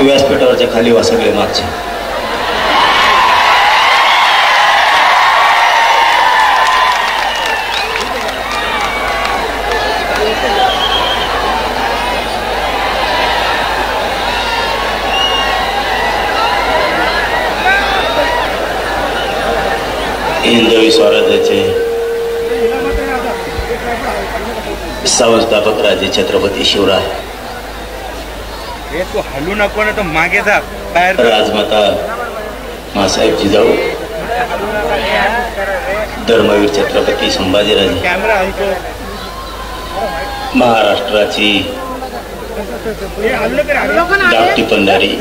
व्यासपीठावरच्या खाली वासगले मागचे हिंदवी स्वराज्याचे संस्थापक राजे छत्रपती शिवराय तू हलू नको ना, तो मागे जा. राजमाता मासाहेब जिजाऊ, धर्मवीर छत्रपती संभाजीराजे, महाराष्ट्राची धाकटी पंढरी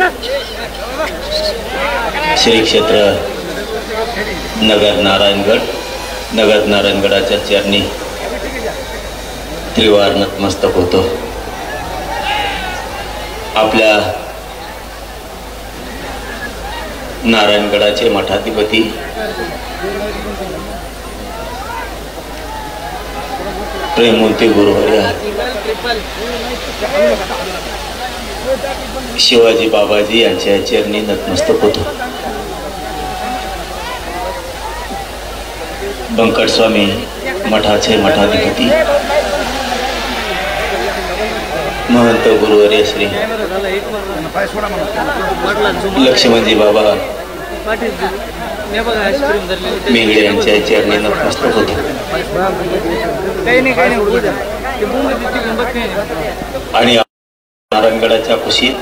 श्री क्षेत्र नगर नारायणगडाच्या चरणी त्रिवार नतमस्तक होतो. आपल्या नारायणगडाचे मठाधिपती प्रेममूर्ती गुरुवर्य शिवाजी बाबाजी यांच्या चरणी नतमस्तक होतो. बंकट स्वामी मठाचे मठाधिपती महंत गुरुवर्य श्री लक्ष्मणजी बाबा मेंगडे यांच्या चरणी नतमस्तक होतो. आणि नारायणगडाच्या कुशीत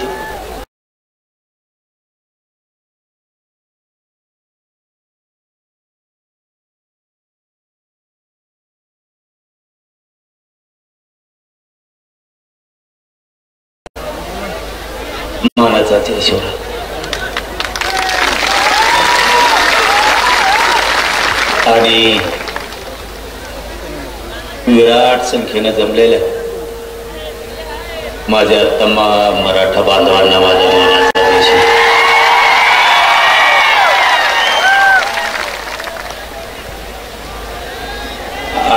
मानाचा ईश्वर आणि विराट संख्येने जमलेल्या माझ्या तमाम मराठा बांधवांना माझ्या मानाचा ईश्वर.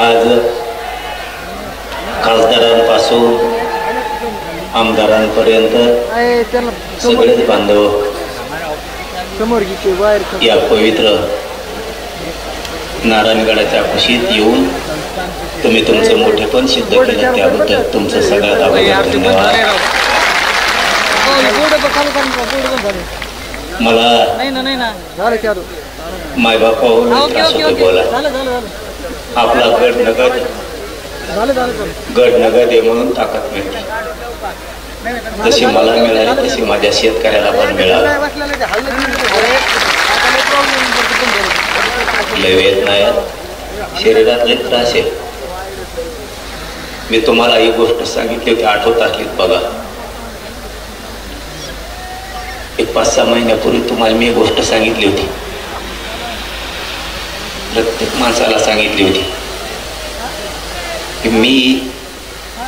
आज खासदारांपासून आमदारांपर्यंत सगळेच बांधव या पवित्र नारायणगडाच्या कुशीत येऊन तुम्ही तुमचं मोठेपण सिद्ध केलं, त्याबद्दल तुमचं सगळ्यात अगोदर धन्यवाद. मला मायबापावर त्रास होतो बोला. आपला गड नगद आहे म्हणून ताकद मिळते. जशी मला मिळाली तशी माझ्या शेतकऱ्याला पण मिळाली. लय वेदना आहेत, शरीरात लय त्रास आहे. मी तुम्हाला ही गोष्ट सांगितली होती, आठवत असलीत बघा. एक 5-6 महिन्यापूर्वी तुम्हाला मी एक गोष्ट सांगितली होती, प्रत्येक माणसाला सांगितली होती की मी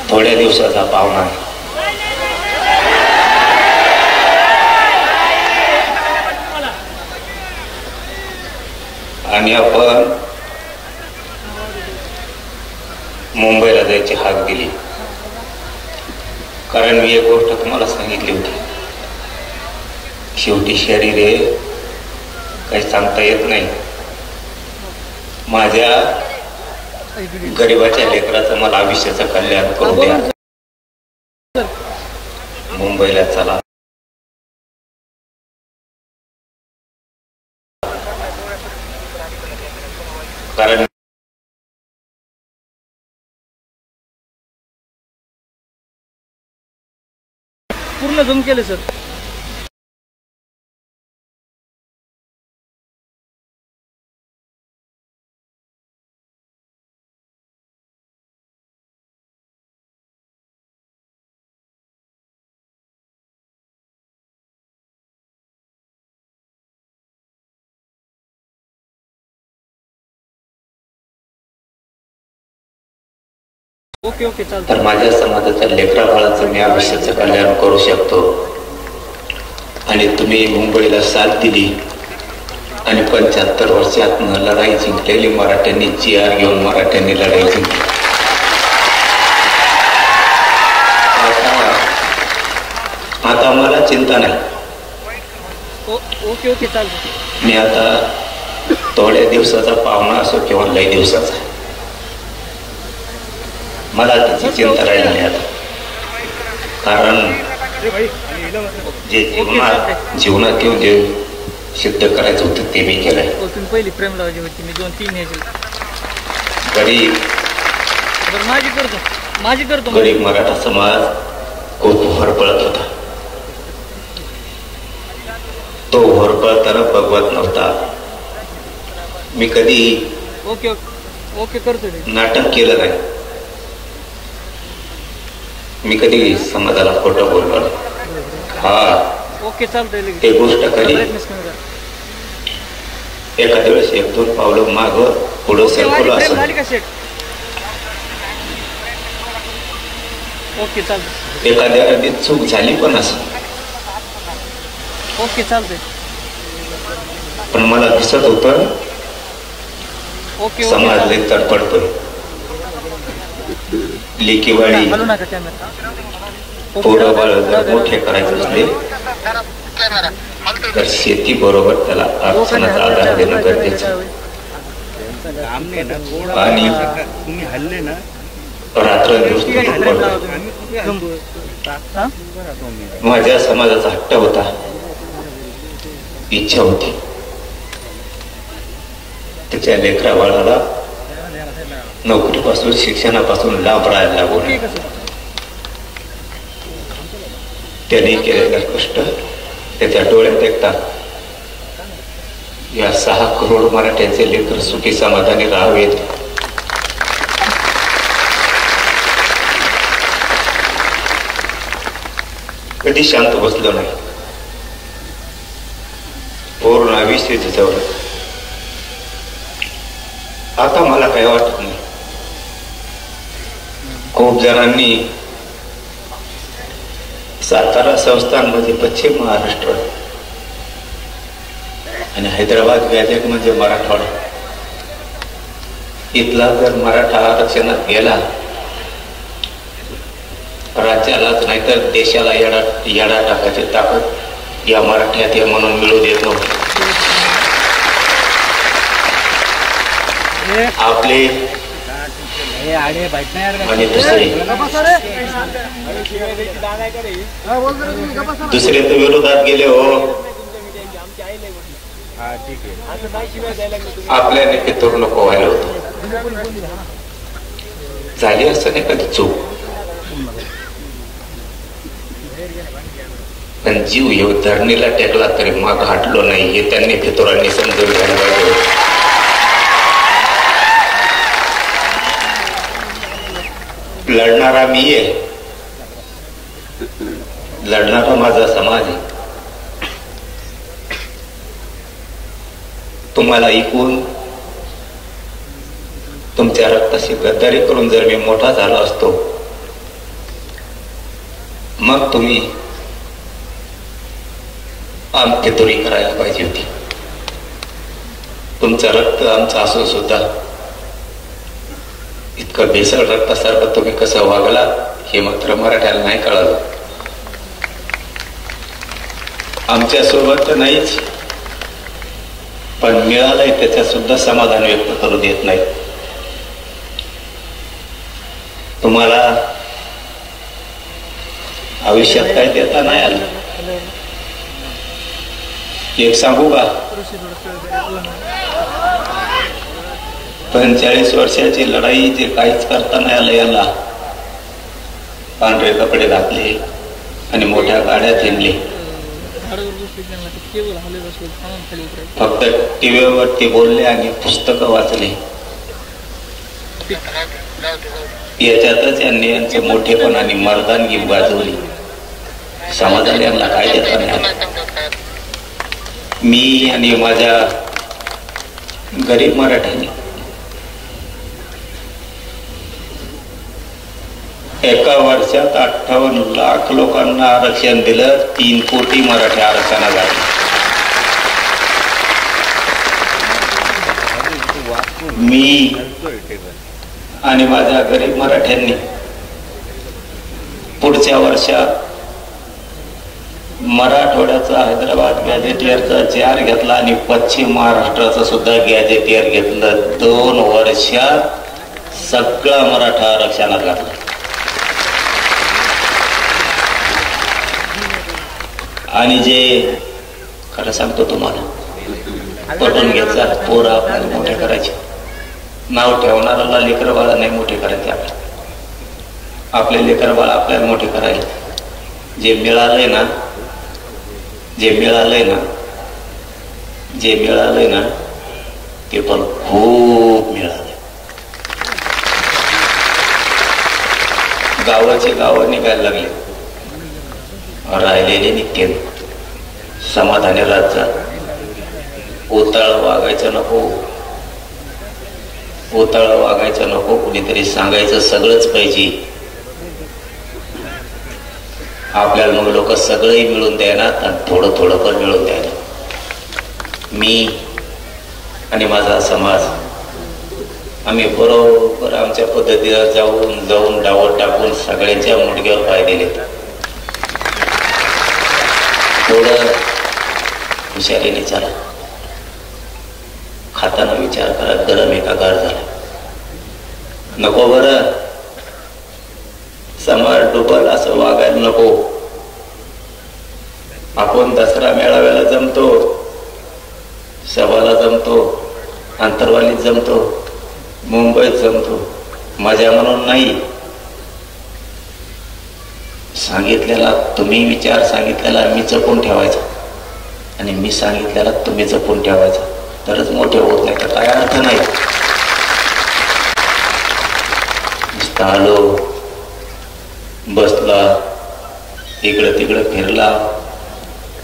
थोड्या दिवसाचा पाहुणा आहे. आणि आपण मुंबईला जायची हाक दिली, कारण मी एक गोष्ट तुम्हाला सांगितली होती, शेवटी शरीर आहे, काही सांगता येत नाही. माझ्या गरिबाच्या लेकराचं मला आयुष्याचं कल्याण करू द्या. मुंबईला चला. कारण पूर्ण जम केले सर. ओके चालतं. तर माझ्या समाजाच्या लेकरा बाळाचं मी आयुष्याचं कल्याण करू शकतो. आणि तुम्ही मुंबईला साथ दिली आणि 75 वर्षात लढाई जिंकलेली मराठ्यांनी, GR घेऊन मराठ्यांनी लढाई जिंकली. आता मला चिंता नाही. ओके ओके चालतं. मी आता थोड्या दिवसाचा पाहुणा असो किंवा लई दिवसाचा, मला त्याची चिंता राहिली नाही आता. कारण जे जीवनात येऊन जे सिद्ध करायचं होतं ते मी केलंय. तुम्ही पहिली प्रेम लावायची होती, मी 2-3 ह्याची गरीब माझी करतो. गरीब मराठा समाज खूप होरपळत होता. तो होरपळताना बघवत नव्हता. मी कधी ओके ओके करतो. नाटक केलं नाही. मी कधी समाजाला खोटं बोललो नाही. हा ओके चालतंय. ते गोष्ट कधी एखाद्या वेळेस 1-2 पावलं माग पुढं सरकवलं असं. ओके चालतं. एखाद्या अगदी चूक झाली पण असं. ओके चालतंय. पण मला दिसत होतं ओके समाज लई तडफडतोय. लेकीवाडी पोरं बाळ जर मोठे करायचे असले तर शेती बरोबर त्याला आरक्षणाचा आधार देणं गरजेचं. आणि तुम्ही हल्ले ना रात्र दिवस माझ्या समाजाचा हट्ट होता, इच्छा होती त्याच्या लेकरा बाळाला नोकरीपासून शिक्षणापासून लांब राहायला लागू नये. त्यांनी केलेलं कष्ट त्याच्या डोळ्यात एकता. या 6 करोड मराठ्यांचे लेकर सुखी समाधानी राहावेत कधी शांत बसलो नाही. पूर्ण आयुष्य जवळ. आता मला काही वाटत नाही. खूप जणांनी सातारा संस्थानमध्ये पश्चिम महाराष्ट्र आणि हैदराबाद गॅजेट म्हणजे मराठवाडा, इथला जर मराठा आरक्षणात गेला राज्यालाच नाही तर देशाला येडा टाकायची ताकद या मराठ्यात हे म्हणून मिळू देत नव्हती. आपले आणि दुसरे तर विरोधात गेले हो. आपल्याने पितूर नको व्हायला होतं. झाली असं नाही कधी चूक, पण जीव येऊ धरणीला टेकला तरी मग हटलो नाही हे त्यांनी फितुरांनी समजून घ्यायला पाहिजे. लढणारा मी आहे, लढणारा माझा समाज आहे. तुम्हाला ऐकून तुमच्या रक्ताशी गद्दारी करून जर मी मोठा झालो असतो मग तुम्ही फितुरी करायला पाहिजे होती. तुमचं रक्त आमचं असून सुद्धा इतकं भेसळ रक्तासारखं तुम्ही कसं वागला हे मात्र मराठ्याला नाही कळालं. आमच्या सोबत तर नाहीच, पण मिळालंय त्याच्यात सुद्धा समाधान व्यक्त करू देत नाही. तुम्हाला आयुष्यात काय देता नाही आलं. एक सांगू का, 45 वर्षाची लढाई जे काहीच करता नाही आलं याला. पांढरे कपडे घातले आणि मोठ्या गाड्या हिंडले. फक्त टीव्हीवरती बोलले आणि पुस्तकं वाचले. याच्यातच यांनी यांचं मोठेपण आणि मर्दानगी गाजवली. समाजाला यांना काय देता नाही आलं. मी आणि माझ्या गरीब मराठ्यांनी एका वर्षात 58 लाख लोकांना आरक्षण दिलं. 3 कोटी मराठी आरक्षणाला लागले. मी आणि माझ्या गरीब मराठ्यांनी पुढच्या वर्षात मराठवाड्याचा हैदराबाद गॅजेटियरचा चार घेतला आणि पश्चिम महाराष्ट्राचा सुद्धा गॅजेटियर घेतलं. 2 वर्षात सगळा मराठा आरक्षणात घातला. आणि जे खरं सांगतो तुम्हाला, पटून घ्यायचा, पोरं आपल्याला मोठे करायचे. नाव ठेवणाऱ्याला लेकर बाळा नाही मोठे करायचे. आपले लेकर बाळा आपल्याला मोठे करायचे. जे मिळालंय ना ते पण खूप मिळालंय. गावाचे गाव निघायला लागले, राहिलेले निघते. समाधानी राहायचा. ओताळ वागायचं नको, कुणीतरी सांगायचं सगळंच पाहिजे. आपल्याला मग लोक सगळंही मिळून द्यायनात आणि थोडं थोडं पण मिळून द्यायला. मी आणि माझा समाज आम्ही बरोबर आमच्या पद्धतीनं जाऊन डावं टाकून सगळ्यांच्या मुडक्यावर पाय दिले. थोडं हुशारीने चला. खाताना विचार करा, गरम आहे का गार झाला. नको बरं, समाज डुबल असं वागायला नको. आपण दसरा मेळाव्याला जमतो, सभाला जमतो, आंतरवालीत जमतो, मुंबईत जमतो, मजा म्हणून नाही. सांगितलेला तुम्ही विचार सांगितलेला मी जपून ठेवायचा आणि मी सांगितलेला तुम्ही जपून ठेवायचा, तरच मोठे होत नाही. तर काय अर्थ नाही. नुसतं आलो, बसला, इकडं तिकडं फिरला,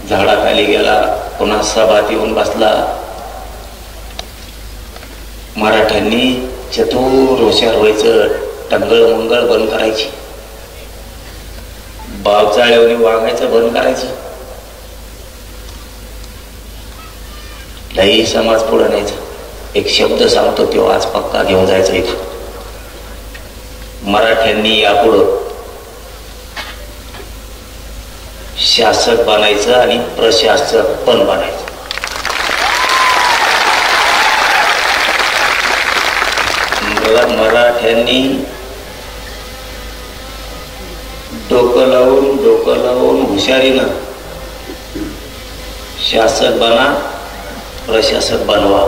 झाडाखाली गेला, पुन्हा सभात येऊन बसला. मराठ्यांनी चतुर हुशार व्हायचं, टंगळ मंगळ बंद करायची, बावचाळ्यावनी वागायचं बंद करायचं, लई समाज पुढे न्यायचा. एक शब्द सांगतो तो आज पक्का घेऊन जायचा इथं. मराठ्यांनी यापुढं शासक बनायचं आणि प्रशासक पण बनायचं. मराठ्यांनी डोकं लावून हुशारीनं शासक बना, प्रशासक बनवा.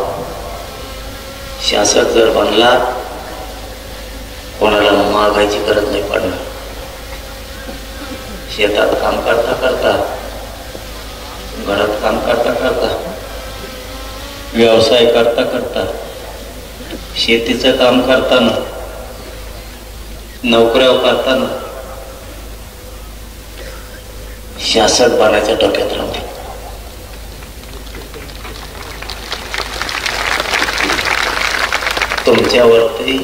शासक जर बनला, कोणाला मागायची गरज नाही पडणार. शेतात काम करता करता, घरात काम करता करता, व्यवसाय करता करता, शेतीचं काम करताना, नोकऱ्या करताना शासक बनायच्या डोक्यात राहते. तुमच्यावरती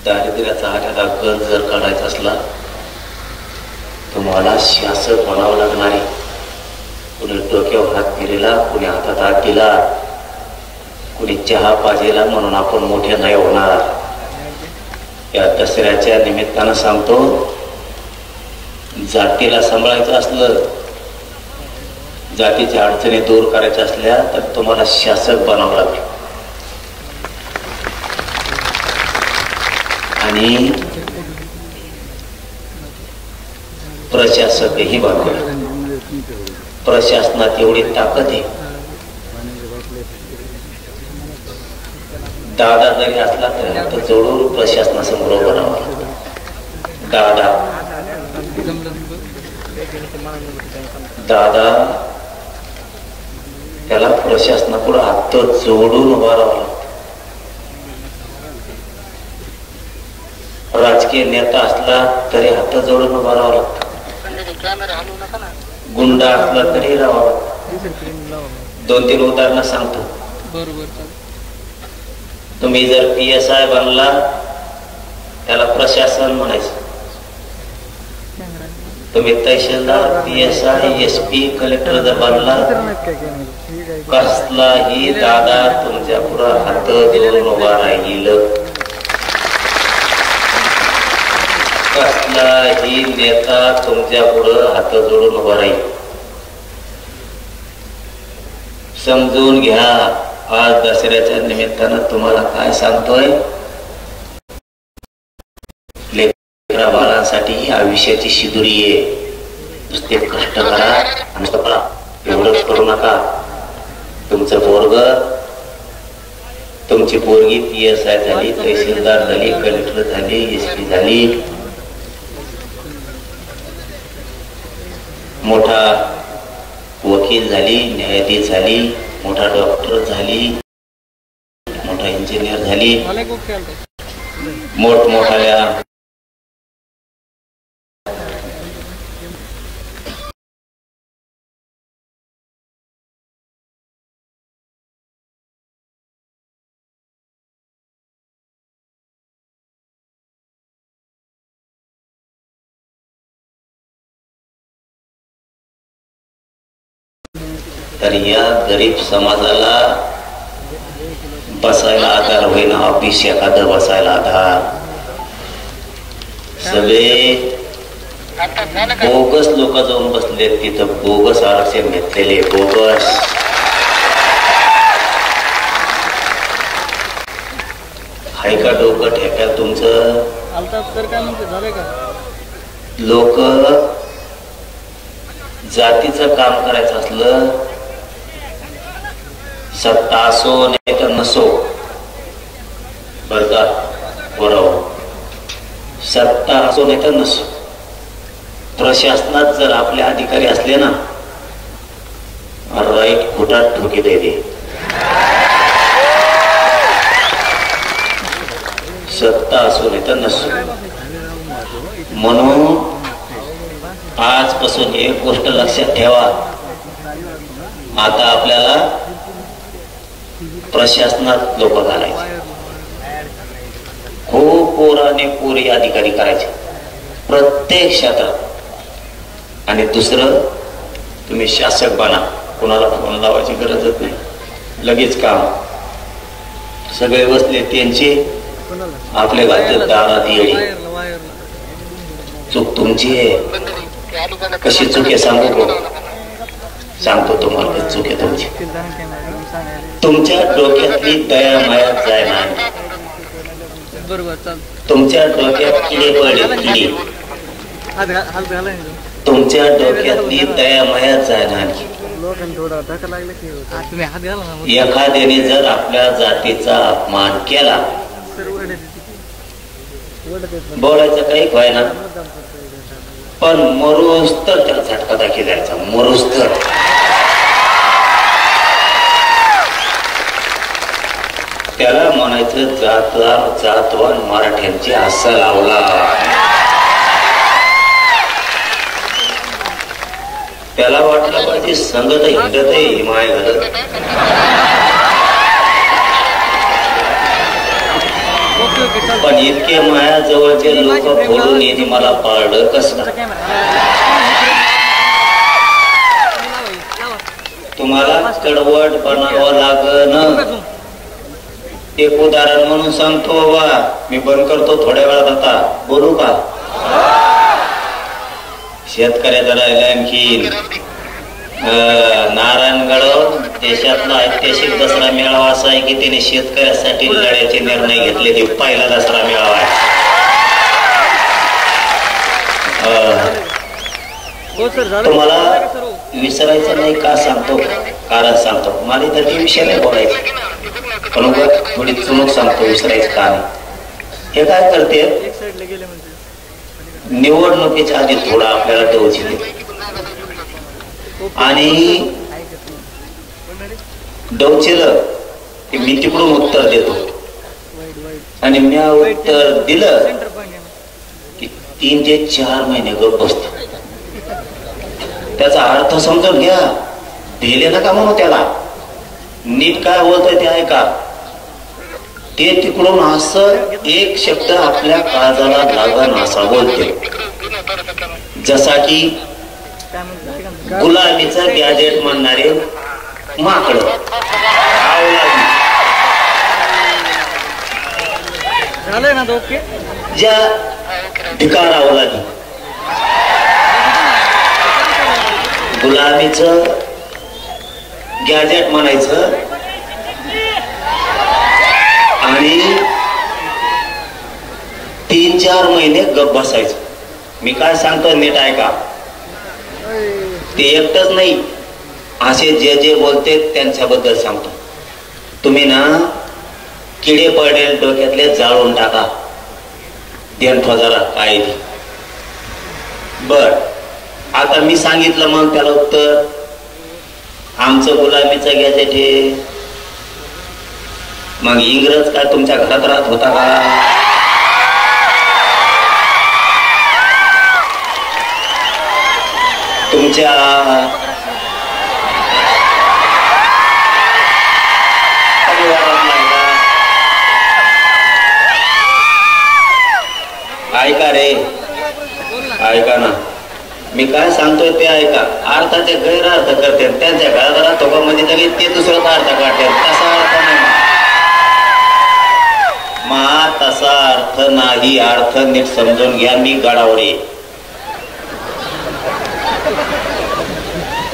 दारिद्र्याचा हाताला गंज जर काढायचा असला, तुम्हाला शासक बनावं लागणार आहे. कुणी डोक्यावर हात फिरला, कुणी हातात हात दिला, कुणी चहा पाजेला म्हणून आपण मोठे नाही होणार. या दसऱ्याच्या निमित्तानं सांगतो, जातीला सांभाळायचं असलं, जातीच्या अडचणी दूर करायच्या असल्या तर तुम्हाला शासक बनावं लागेल. आणि प्रशासकही बनवा. प्रशासनात एवढी ताकद आहे, दादा जरी असला तरी आता जोडून प्रशासनासमोर उभं राहावं लागतं. दादा त्याला प्रशासनापुढे हात जोडून उभा राहावं लागतं. राजकीय नेता असला तरी हात जोडून उभा राहावं लागतं. गुंडा असला तरी राहावं लागतं. 2-3 उदाहरणं सांगतो. तुम्ही जर PSI बनला, त्याला प्रशासन म्हणायचं. तुम्ही तहसीलदार, PSI, SP, कलेक्टर जर बनला, कसलाही दादा तुमच्या पुढं हात जोडून उभा राहील. कुठलाही नेता तुमच्या पुढं हात जोडून उभा राहील. समजून घ्या. आज दसऱ्याच्या निमित्तानं तुम्हाला काय सांगतोय, लेकरा बाळांसाठी ही आयुष्याची शिदुरी आहे. नुसते कष्ट करा आणि करा, एवढंच करू नका. तुमचं पोरग, तुमची पोरगी PSI झाली, तहसीलदार झाली, कलेक्टर झाली, SP झाली, मोठा वकील झाली, न्यायाधीश झाली, मोठा डॉक्टर झाली, मोठा इंजिनियर झाली, मोठमोठ्या तर या गरीब समाजाला बसायला आधार होईना, ऑफिस एखादं बसायला आधार. सगळे बोगस लोक जाऊन बसले तिथं, बोगस आरक्षण घेतलेले, बोगस. हाय का डोकं ठेक्यात तुमचं? लोक जातीचं काम करायचं असलं, सत्ता असो नाही तर नसो, बरं का बरोबर, सत्ता असो नाही तर नसो, प्रशासनात जर आपले अधिकारी असले ना, राईट खोटात ठोके दे. सत्ता असो नाही तर नसो. म्हणून आजपासून एक गोष्ट लक्षात ठेवा, आता आपल्याला प्रशासनात लोक घालायचे, खूप पोराने पोरी अधिकारी करायचे प्रत्येक क्षेत्रात. आणि दुसरं, तुम्ही शासक बना, कोणाला फोन लावायची गरजच नाही, लगेच काम. सगळे बसले त्यांचे, आपले घालते दारात येडी. चूक तुमची आहे. कशी चूक आहे सांगू? सांगतो तुम्हाला चूक आहे तुमची. तुमच्या डोक्यातली दया माया जाय ना, तुमच्या डोक्यात किडे पडले, किडे. तुमच्या डोक्यातली दया माया जाय ना. एखाद्याने जर आपल्या जातीचा अपमान केला, बोलायचं काही व्हायना, पण मरूस तर त्याला झटका दाखी द्यायचा, मरूस तर. त्याला म्हणायचं जातवान मराठ्यांची अस्सल अवलाद. त्याला वाटलं पाहिजे संगत हिंडत हिमाय घालत. पण इतके माया जवळचे लोक फोडून येणे मला पाळलं कसं? तुम्हाला कडवट बनावं लागन. एक उदाहरण म्हणून सांगतो बाबा, मी बंद करतो थोड्या वेळात. आता बोलू का? शेतकऱ्याचा राहिला आणखी नारायणगड देशातला ऐतिहासिक दसरा मेळावा असा आहे की त्याने शेतकऱ्यासाठी लढ्याचे निर्णय घेतले. ते पहिला दसरा मेळावा आहे. तुम्हाला विसरायचं नाही का सांगतो, कारण सांगतो. मला तर ते विषय नाही बोलायचं, पण थोडी चुनूक सांगतो, विसरायचं का नाही. हे काय करते, निवडणुकीच्या आधी थोडा आपल्याला डोस देते आणि डोचेलं की मी तिकडून उत्तर देतो आणि मी उत्तर दिलं की 3 ते 4 महिने गप बसतो. त्याचा अर्थ समजून घ्या, दिले नका म्हणू त्याला. नीट काय बोलतोय ते ऐका. ते तिकडून असं एक शब्द आपल्या काळजाला लागण असा बोलते, जसा की गुलामीचं गॅजेट म्हणणारे माकड. ज्या भिकार अवलादी गुलामीचं गॅजेट म्हणायचं आणि 3-4 महिने गप बसायचं. मी काय सांगतो नीट ऐका. ते एकटच नाही, असे जे जे बोलते त्यांच्याबद्दल सांगतो. तुम्ही ना किडे पडेल डोक्यातले जाळून टाका. देणठो जरा काय बर. आता मी सांगितलं मग त्याला उत्तर, आमचं गुलामीचं गॅजेट हे. मग इंग्रज काय तुमच्या घरात राहत होता का? तुमच्या ऐका रे, ऐका ना, मी काय सांगतोय ते ऐका. अर्थाचे गैरअर्थ करते, त्यांच्या घरात म्हणजे लगेच ते दुसराच अर्थ काढते. तसा अर्थ नाही मा, तसा अर्थ नाही. अर्थ नीट समजून घ्या. मी गडावरे,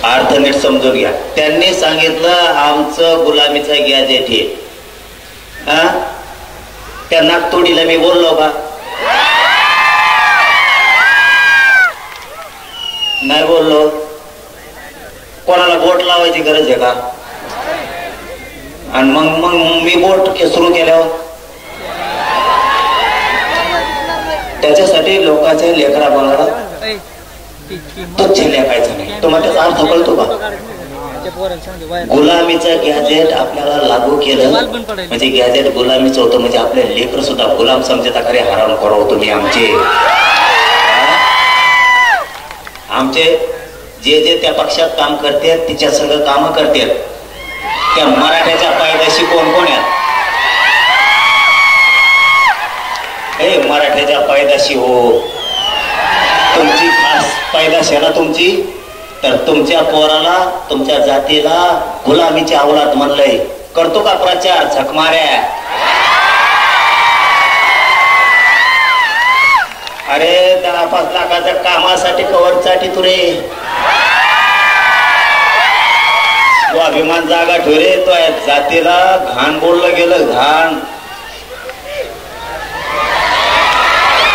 अर्थ नीट समजून घ्या. त्यांनी सांगितलं आमचं गुलामीचं गॅजेट हे. त्या नागतोडीला मी बोललो का? नाही बोललो. कोणाला बोट लावायची गरज आहे का? आणि मग मग मी बोट सुरू केल्यावर त्याच्यासाठी लोकांच्या लेकरा बाळाला तुच्छ लेखायचं नाही. तुम्हाला त्याचा अर्थ कळतो का? गुलामीचं गॅजेट आपल्याला लागू केलं म्हणजे गॅजेट गुलामीचं होतं, म्हणजे आपले लेकर सुद्धा गुलाम समजता. खरे हराम करो तुम्ही आमचे जे जे त्या पक्षात काम करतात तिच्या सगळं काम करतात. त्या मराठ्याच्या पायदाशी कोण कोण आहेत? हे मराठ्याच्या पायदाशी हो. तुमची खास पायदाशी आहे ना तुमची, तर तुमच्या पोराला तुमच्या जातीला गुलामीची अवलाद म्हणलंय. करतो का प्रचार? झकमाऱ्या. अरे 10-5 लाखाच्या कामासाठी कवरसाठी तुरे स्वाभिमान जागा ठेवरे. तो जातीला घाण बोललं गेलं, घाण.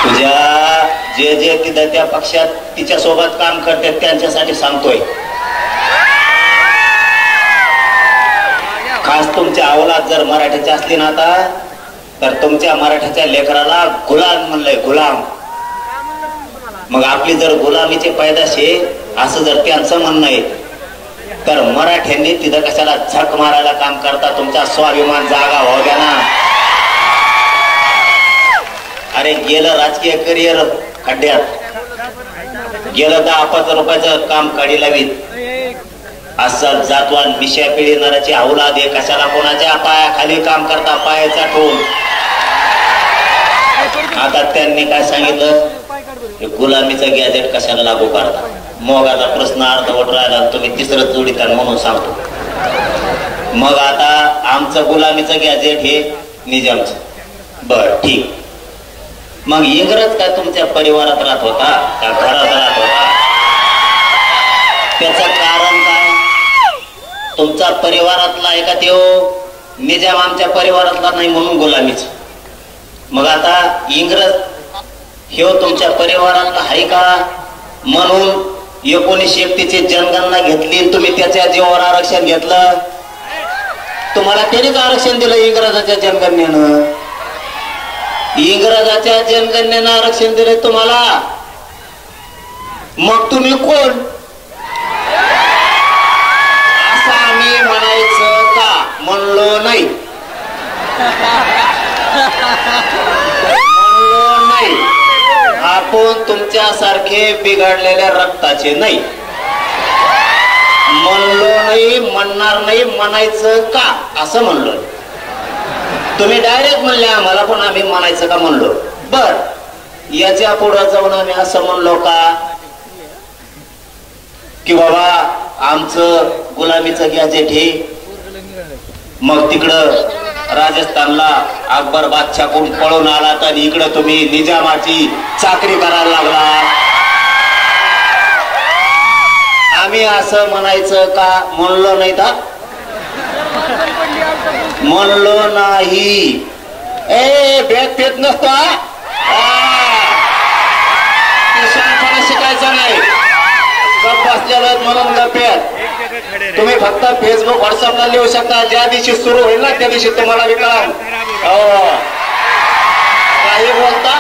तुझ्या जे जे तिथं त्या पक्षात तिच्या सोबत काम करतात त्यांच्यासाठी सांगतोय. खास तुमच्या अवलाद जर मराठीची असली ना आता, तर तुमच्या मराठ्याच्या लेकराला गुलाम म्हणलंय, गुलाम. मग आपली जर गुलामीची पैदाशी असं जर त्यांचं म्हणणं आहे, तर मराठ्यांनी तिथं कशाला झक मारायला काम करता? तुमचा स्वाभिमान जागा व्हाव द्या ना. अरे गेलं राजकीय करिअर खड्ड्यात, गेलं 10-5 रुपयाचं काम काढी लावीत. असं जातवान मिशा पिढीणाऱ्याची अवलाद आहे. कशाला कोणाच्या पायाखाली काम करता? पायाचा ठेवून. आता त्यांनी काय सांगितलं? गुलामीचं गॅजेट कशाला लागू करता? मोगाचा प्रश्न अर्धवट राहिला, तुम्ही तिसरं जोडीता म्हणून सांगतो. मग आता आमचं गुलामीचं गॅजेट हे निजामचं. बर ठीक. मग इंग्रज काय तुमच्या परिवारात राहत होता का घरात राहत होता? त्याचं कारण काय? तुमचा परिवारातला आहे का त्यो? निजाम आमच्या परिवारातला नाही म्हणून गुलामीच. मग आता इंग्रज ह्यो तुमच्या परिवारातला आहे का म्हणून 1931ची जनगणना घेतली, तुम्ही त्याच्या जीवावर आरक्षण घेतलं. तुम्हाला त्यानेच आरक्षण दिलं इंग्रजाच्या जनगणनेनं. इंग्रजाच्या जनगणनेनं आरक्षण दिले तुम्हाला. मग तुम्ही कोण असं आम्ही म्हणायचं का? म्हणलो नाही, म्हणलो नाही. आपण तुमच्यासारखे बिघडलेल्या रक्ताचे नाही. म्हणलो नाही, म्हणणार नाही. म्हणायचं का असं म्हणलो. तुम्ही डायरेक्ट म्हणले आम्हाला, पण आम्ही म्हणायचं का म्हणलो. बर, याच्या पुढे जाऊन आम्ही असं म्हणलो का की बाबा आमचं गुलामीचं गॅजेट हे. मग तिकडं राजस्थानला अकबर बादशाहकडून पळून आला, तर इकडं तुम्ही निजामाची चाकरी करायला लागला. आम्ही असं म्हणायचं का म्हणलो नाही का? म्हणलो नाही. ए भेद भेद नसतो. शिकायचं नाही. गप बसलेलं म्हणून गप्पेत. तुम्ही फक्त फेसबुक व्हॉट्सअपला लिहू शकता. ज्या दिवशी सुरू होईल ना त्या दिवशी तुम्हाला विकल. काही बोलता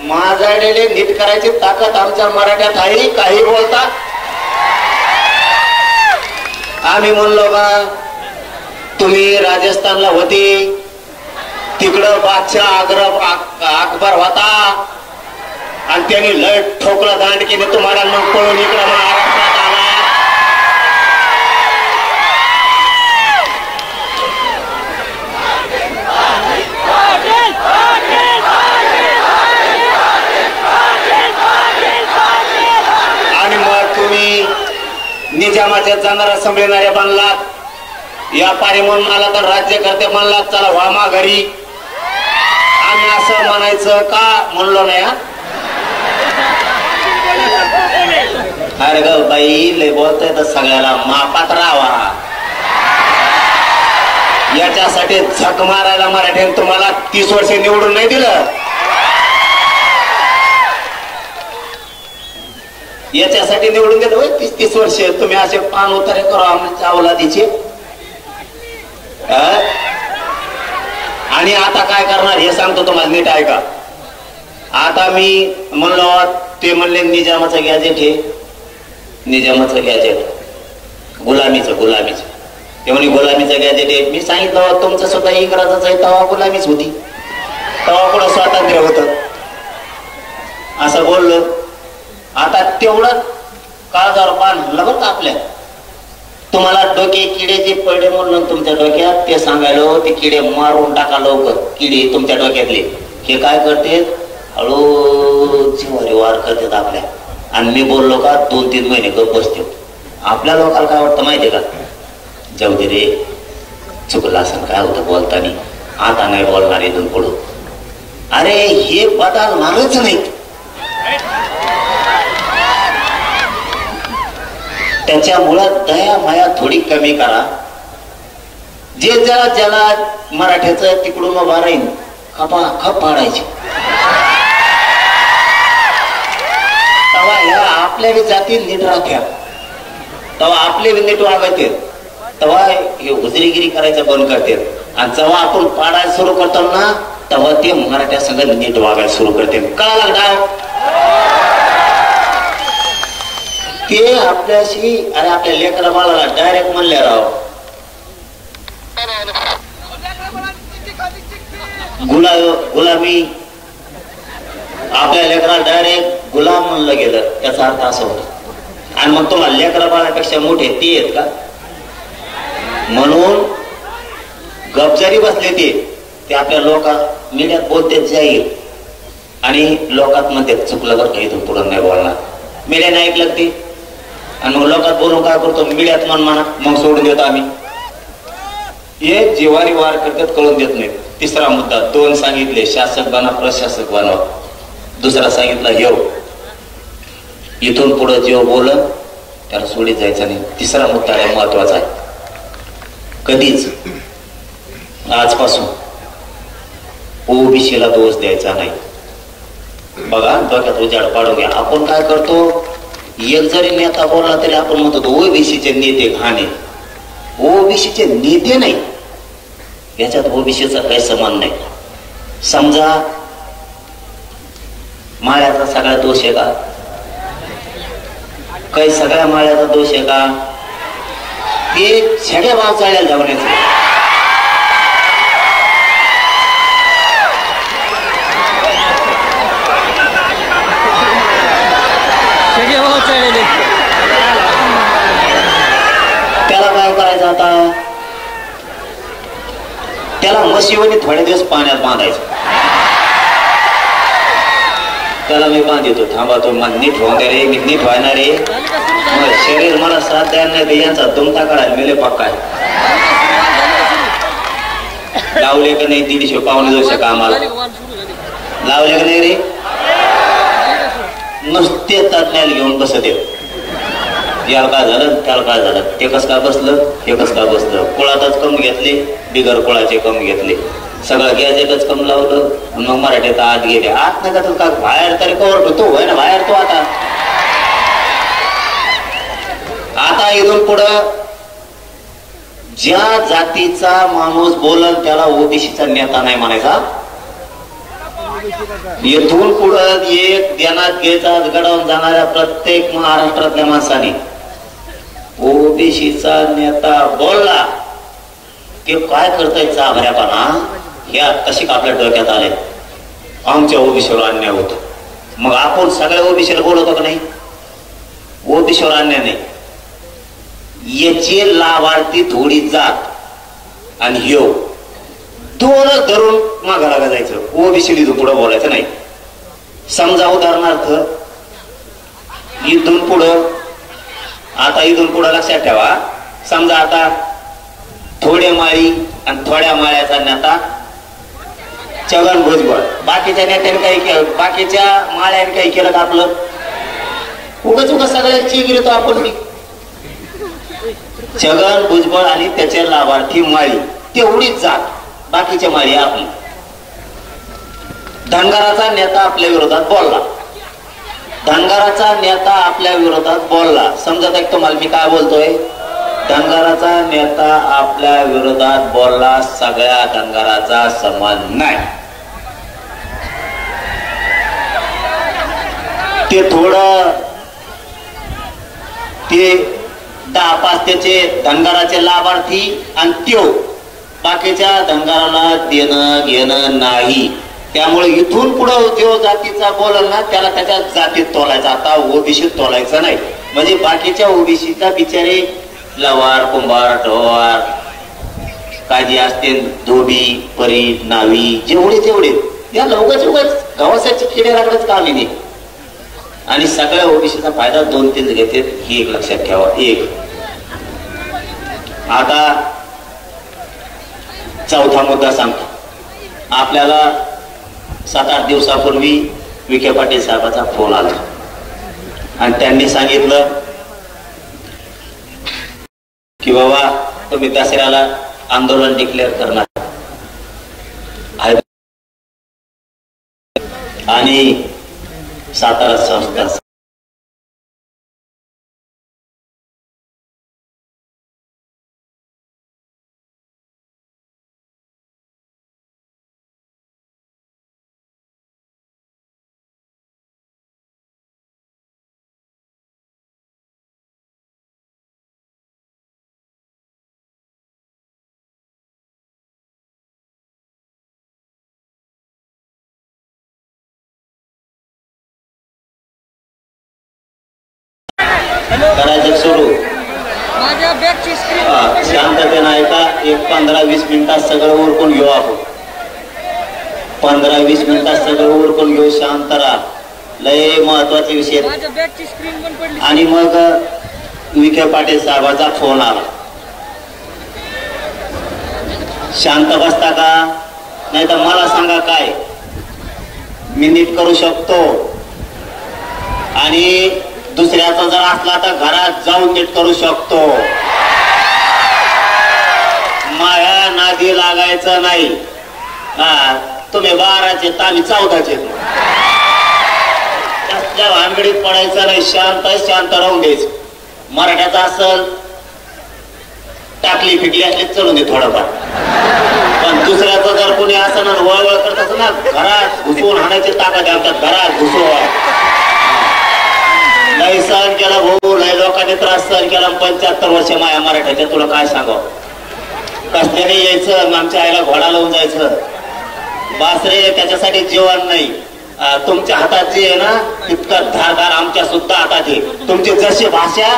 माझ्याकडे नीट करायची ताकद आमच्या मराठ्यात आहे. काही बोलता. आम्ही म्हणलो का तुम्ही राजस्थानला होती तिकडं बादशाह अकबर होता आणि त्यांनी लय ठोकलं दांडकीने तुम्हाला मग पळून इकडं महाराष्ट्रात आला. आणि मग तुम्ही निजामाच्या जाणारा संभळणाऱ्या बनलात. व्यापारी म्हणून आला तर राज्यकर्ते म्हणलात चला वामा घरी. आम्ही असं म्हणायचं का म्हणलो नाही. अरे ग बाई लय बोलतोय तर सगळ्याला मापात राहावा. याच्यासाठी झक मारायला मराठ्याने तुम्हाला 30 वर्ष निवडून नाही दिलं. याच्यासाठी निवडून दिलं होय 30 वर्ष. तुम्ही असे पान उतारे करा आमच्या अवलादीचे. आणि आता काय करणार हे सांगतो तुम्हाला नीट ऐका. आता मी म्हणलो ते म्हणले निजामाचं गॅजेट हे निजामाचं गॅजेट गुलामीचं ते म्हणे गुलामीचं गॅजेट आहे. मी सांगितलं तुमचं सुद्धा इंग्रजाचं आहे तेव्हा गुलामीच होती. तेव्हा कुठं स्वातंत्र्य होतं असं बोललो. आता तेवढं काळजावर पान बरं का आपल्या. तुम्हाला डोके किडे जे पडले म्हणून तुमच्या डोक्यात ते सांगायलो ते किडे मारून टाका लवकर. किडे तुमच्या डोक्यातले हे काय करते हळू जिवारी वार करतात आपल्या. आणि मी बोललो का 2-3 महिने गप बसते. आपल्या लोकांना काय वाटतं माहितीये का जाऊ दे रे चुकलं असं काय होतं बोलतानी आता नाही बोलणार इथून पुढं. अरे हे बदलणारच नाही. त्याच्यामुळं दया माया थोडी कमी करा. जे ज्याला मराठ्याचं तिकडून उभा राहील खप पाडायची. तेव्हा ह्या आपल्या जाती नीट राहत्या. तेव्हा आपले नीट वागते. तेव्हा हे हुजरीगिरी करायचं बंद करते. आणि जेव्हा आपण पाडायला सुरू करतो ना तेव्हा ते मराठ्या सगळं नीट वागायला सुरू करते. कळालं डाव ते आपल्याशी. अरे आपल्या लेकरा बाळाला डायरेक्ट म्हणले राव गुलामी. आपल्या लेकराला डायरेक्ट गुलाम म्हणलं गेलं याचा अर्थ असं होतो. आणि मग तुम्हाला लेकरा बाळापेक्षा मोठे ते आहेत का म्हणून गपजारी बसले ते आपल्या लोक मीडियात बोलते जाईल आणि लोकात म्हणते चुकलं बरं का इथून पुढं नाही बोलणार. मीडियाने ऐकलं ते आणि मग लोकात बोलून काय करतो मीडियात म्हणा मग सोडून देतो आम्ही. हे जिवारी वार करतात कळून देत नाहीत. तिसरा मुद्दा 2 सांगितले शासक बना प्रशासक बना. दुसरा सांगितला येऊ इथून पुढे जेव बोल त्याला सोडीत जायचं नाही. तिसरा मुद्दा आहे महत्वाचा आहे. कधीच आजपासून ओबीसीला दोष द्यायचा नाही. बघा डोक्यात उजाड पाडू घ्या. आपण काय करतो एक जरी नेता बोलला तरी आपण म्हणतो ओबीसीचे नेते घाणे. ओबीसीचे नेते नाही याच्यात ओबीसीचा काही समान नाही. समजा माळ्याचा सगळा दोष आहे का काही सगळ्या माळ्याचा दोष आहे का ते छड्या भाव चाळ्याला जावण्याचं. त्याला काय करायचं आता त्याला म्हशीवणी थोडे दिवस पाण्यात बांधायचं. त्याला मी बांधितो थांबा तो नीट होणार रे मी नीट व्हायणार रे. शरीर मला साथ द्यायला नाही यांचा तुमचा काढायला मेले पक्का लावले का नाही 150 पावणे 200 कामाला लावले का नाही रे नुसते तज्ञाला घेऊन बसत येत. याला काय झालं त्याला काय झालं, ते कसं काय बसलं हे कसं काय बसलं, कुळातच कम घेतले बिगर कुळाचे कम घेतले, सगळं गॅजेटच कम लावलं. मग मराठीत आत गेले. आत नाही का का बाहेर तरी कवर तो होय ना बाहेर तो. आता इथून पुढं ज्या जातीचा माणूस बोलल त्याला ओबीसीचा नेता नाही म्हणायचा. येथून पुढं एक ध्यानात घ्यायचा घडवून जाणाऱ्या प्रत्येक महाराष्ट्रातल्या माणसाने ओबीसीचा नेता बोलला की काय करताय चाभऱ्यापणा, ह्या तशी आपल्या डोक्यात आले आमच्या ओबीसीवर अन्याय होतो. मग आपण सगळ्या ओबीसीला बोलवतो का नाही? ओबीसीवर अन्याय नाही. याचे लाभार्थी थोडी जात आणि ह्यो दोनच धरून माघारा जायचं. ओबीसी पुढे बोलायचं नाही. समजा उदाहरणार्थ इथून पुढं आता इथून पुढं लक्षात ठेवा. समजा आता थोड्या माळी आणि थोड्या माळ्याचा नेता छगन भुजबळ. बाकीच्या नेत्याने काही केलं, बाकीच्या माळ्याने काही केलं का आपलं? उगाच उगाच सगळ्यांची गिरतो आपण. छगन भुजबळ आणि त्याचे लाभार्थी माळी तेवढीच जात, बाकीच्या माळी आपली. धनगराचा नेता आपल्या विरोधात बोलला, धनगराचा नेता आपल्या विरोधात बोलला. समजत आहे तुम्हाला मी काय बोलतोय? धनगराचा नेता आपल्या विरोधात बोलला, सगळ्या धनगराचा समान नाही. ते थोडं ते 10-5 त्याचे धनगराचे लाभार्थी आणि त्यो बाकीच्या धनगराला देणं घेणं नाही. त्यामुळे इथून पुढं जो जातीचा बोलल ना त्याला त्याच्या जातीत तोलायचा, आता ओबीसीत तोलायचं नाही. म्हणजे बाकीच्या ओबीसीचा बिचारे लवार कुंभार ढोवार काय जे असते धोबी परी नावी जेवढे तेवढे या लवकरच उगाच गावासाठी किड्यालाकडच कामी नाही. आणि सगळ्या ओबीसीचा फायदा 2-3 घेते, ही एक लक्षात ठेवा. एक आता चौथा मुद्दा सांगतो. आपल्याला 7-8 दिवसापूर्वी विखे पाटील साहेबांचा फोन आला आणि त्यांनी सांगितलं की बाबा तुम्ही दसऱ्याला आंदोलन डिक्लेअर करणार आणि सातारा संस्था करायचं सुरू. माझ्या बॅगची स्क्रीन शांततेनं ऐका. एक 15-20 मिनिटात सगळं उरकून घेऊ आपण. 15-20 मिनिटात सगळं उरकून घेऊ. शांत राहा. लय महत्वाचे विषय. माझ्या बॅगची स्क्रीन बंद पडली. आणि मग विखे पाटील साहेबांचा फोन आला. शांत बसता का? नाही तर मला सांगा काय मी नीट करू शकतो. आणि दुसऱ्याचा जर असला तर घरात जाऊन नीट करू शकतो. माया नादी लागायचं नाही. तुम्ही 12चे आम्ही 14चे. त्याच्या भानगडीत पडायचं नाही. शांत राहून द्यायचं. मराठ्याचा असल टाकली फिकली असली चढून दे थोडंफार. पण दुसऱ्याचं जर कोणी असं वळवळ करत असं ना घरात घुसवून हाणायची ताकद आमच्या घरात घुसवून. लय सहन केला भाऊ, लय लोकांनी त्रास सहन केला. 75 वर्ष माया मराठ्याच्या. तुला काय सांगावं? कसल्याने यायचं आमच्या आईला घोडा लावून जायचं. बासरे त्याच्यासाठी जेवण नाही. तुमच्या हातात जे आहे ना तितकं धारदार आमच्या सुद्धा हातात आहे. तुमची जशी भाषा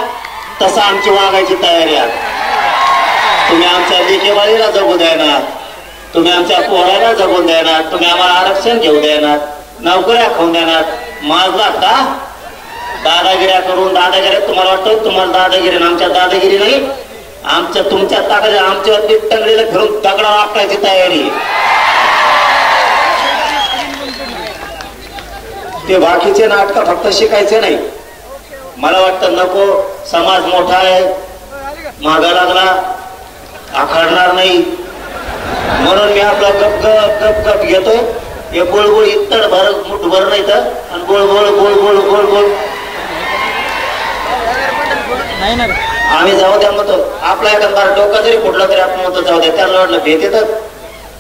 तसं आमची वागायची तयारी आहे. तुम्ही आमच्या लेकेबाळीला जगू देणार, तुम्ही आमच्या पोराला जगून देणार, तुम्ही आम्हाला आरक्षण घेऊ देणार, नोकऱ्या खाऊन देणार. माझला का दादागिऱ्या करून दादागिऱ्या तुम्हाला वाटतं तुम्हाला दादागिरी आमच्या दादागिरी नाही. आमच्या तुमच्या ताकद आमच्या टंगडीला फिरून दगडा वापरायची तयारी. ते बाकीचे नाटक फक्त शिकायचे नाही. मला वाटतं नको समाज मोठा आहे, मागा लागला आखडणार नाही म्हणून मी आपला गप गप गप गप घेतोय. हे गोळगोळ इतड भर मुठभर नाही तर आणि गोळगोळ गोळगोळ गोळगोळ नाही ना आम्ही जाऊ द्या म्हणतो. आपला एखादा डोका जरी फुटला तरी आपण म्हणतो जाऊ द्या. त्याला वाटलं